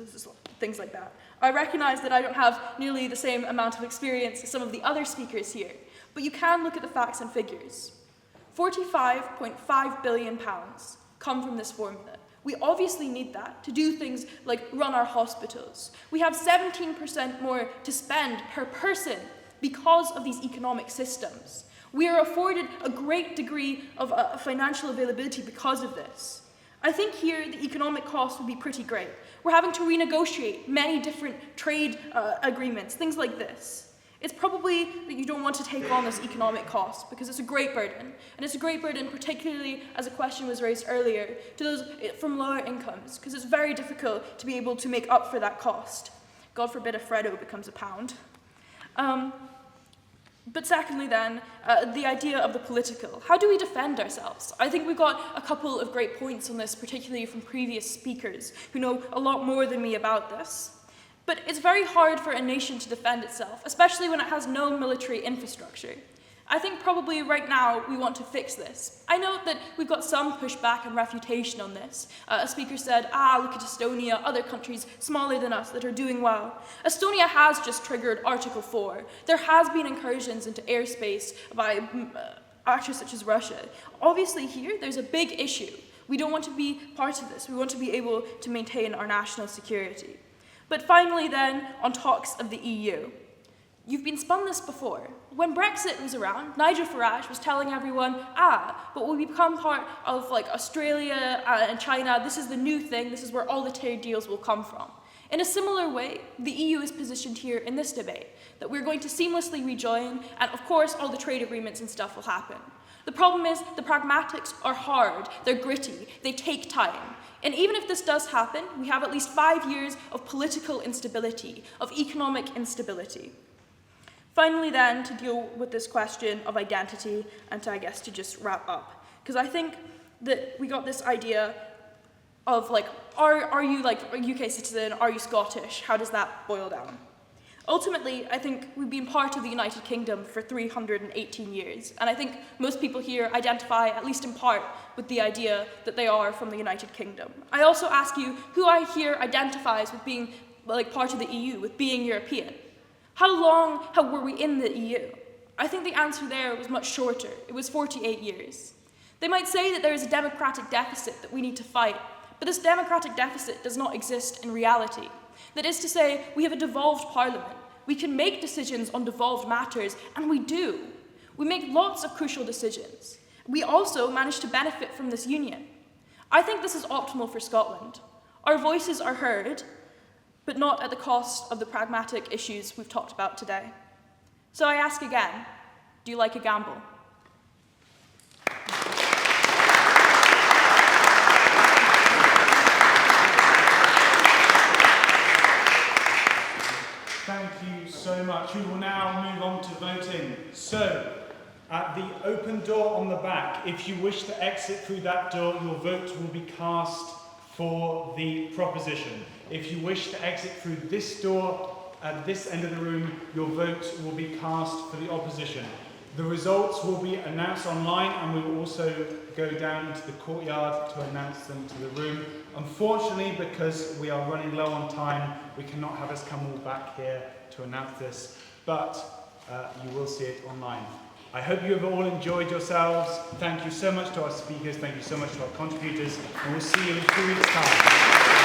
things like that. I recognize that I don't have nearly the same amount of experience as some of the other speakers here, but you can look at the facts and figures. £45.5 billion come from this formula. We obviously need that to do things like run our hospitals. We have 17% more to spend per person because of these economic systems. We are afforded a great degree of financial availability because of this. I think here the economic cost would be pretty great. We're having to renegotiate many different trade agreements, things like this. It's probably that you don't want to take on this economic cost because it's a great burden. And it's a great burden, particularly as a question was raised earlier, to those from lower incomes, because it's very difficult to be able to make up for that cost. God forbid a Freddo becomes a pound. But secondly then, the idea of the political. How do we defend ourselves? I think we've got a couple of great points on this, particularly from previous speakers who know a lot more than me about this. But it's very hard for a nation to defend itself, especially when it has no military infrastructure. I think probably right now we want to fix this. I know that we've got some pushback and refutation on this. A speaker said, look at Estonia, other countries smaller than us that are doing well. Estonia has just triggered Article 4. There has been incursions into airspace by actors such as Russia. Obviously here, there's a big issue. We don't want to be part of this. We want to be able to maintain our national security. But finally then, on talks of the EU. You've been spun this before. When Brexit was around, Nigel Farage was telling everyone, but when we become part of like Australia and China, this is the new thing, this is where all the trade deals will come from. In a similar way, the EU is positioned here in this debate, that we're going to seamlessly rejoin, and of course all the trade agreements and stuff will happen. The problem is the pragmatics are hard, they're gritty, they take time. And even if this does happen, we have at least 5 years of political instability, of economic instability. Finally then, to deal with this question of identity, and to, I guess, to just wrap up. Because I think that we got this idea of, like, are you, like, a UK citizen? Are you Scottish? How does that boil down? Ultimately, I think we've been part of the United Kingdom for 318 years, and I think most people here identify, at least in part, with the idea that they are from the United Kingdom. I also ask you, who here identifies with being, like, part of the EU, with being European? How long were we in the EU? I think the answer there was much shorter. It was 48 years. They might say that there is a democratic deficit that we need to fight, but this democratic deficit does not exist in reality. That is to say, we have a devolved parliament. We can make decisions on devolved matters, and we do. We make lots of crucial decisions. We also manage to benefit from this union. I think this is optimal for Scotland. Our voices are heard, but not at the cost of the pragmatic issues we've talked about today. So I ask again, do you like a gamble? Thank you so much. We will now move on to voting. So, at the open door on the back, if you wish to exit through that door, your vote will be cast for the proposition. If you wish to exit through this door at this end of the room, your vote will be cast for the opposition. The results will be announced online, and we will also go down into the courtyard to announce them to the room. Unfortunately, because we are running low on time, we cannot have us come all back here to announce this, but you will see it online. I hope you have all enjoyed yourselves. Thank you so much to our speakers, thank you so much to our contributors, and we'll see you in 2 weeks' time.